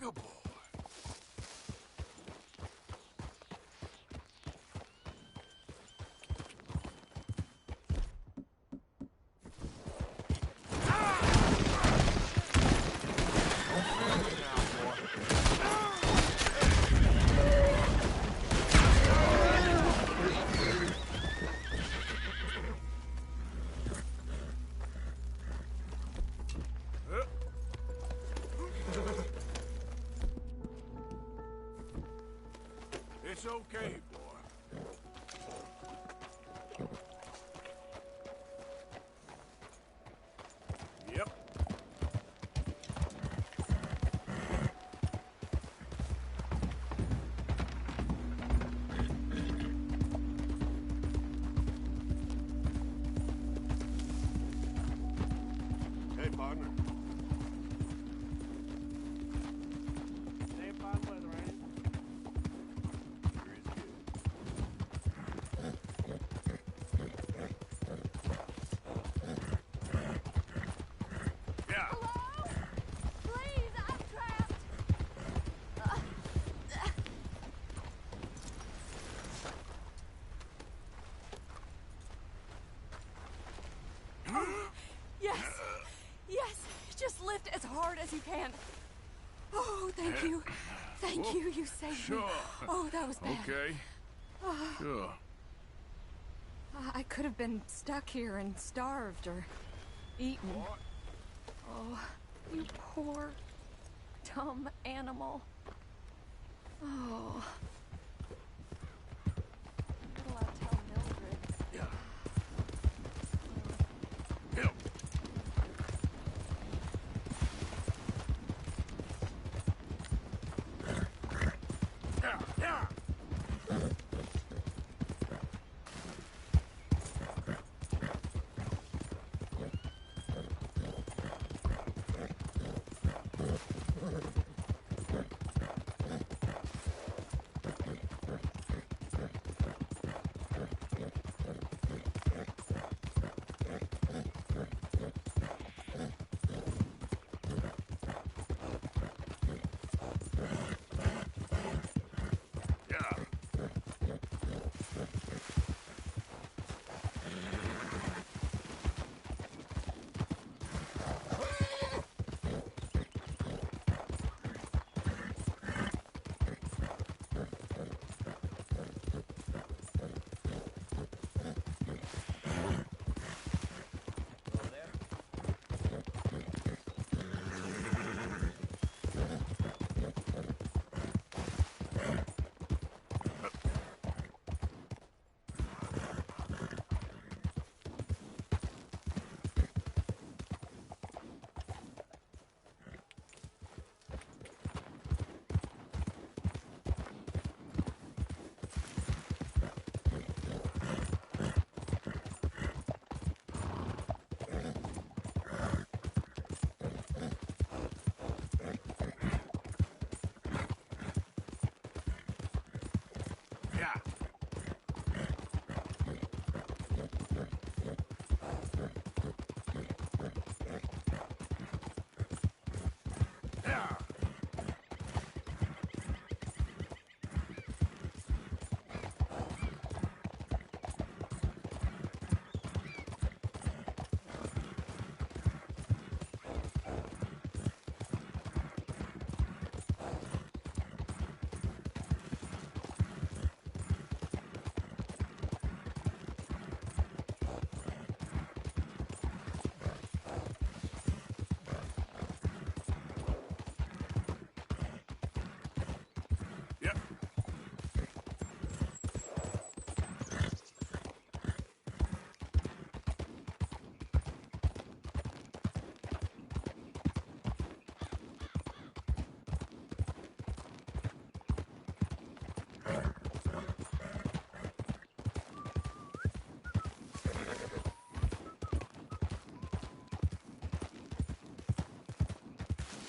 Good boy. It's okay, boy. Yep. Hey, partner. Stay fine weather, ain't it? Just lift as hard as you can. Oh, thank you. Thank you. You saved me. Oh, that was bad. Okay. Sure. I could have been stuck here and starved or eaten. Oh, you poor, dumb animal. Oh. What'll I tell Mildred? Yeah. Help. Yeah.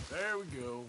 There we go.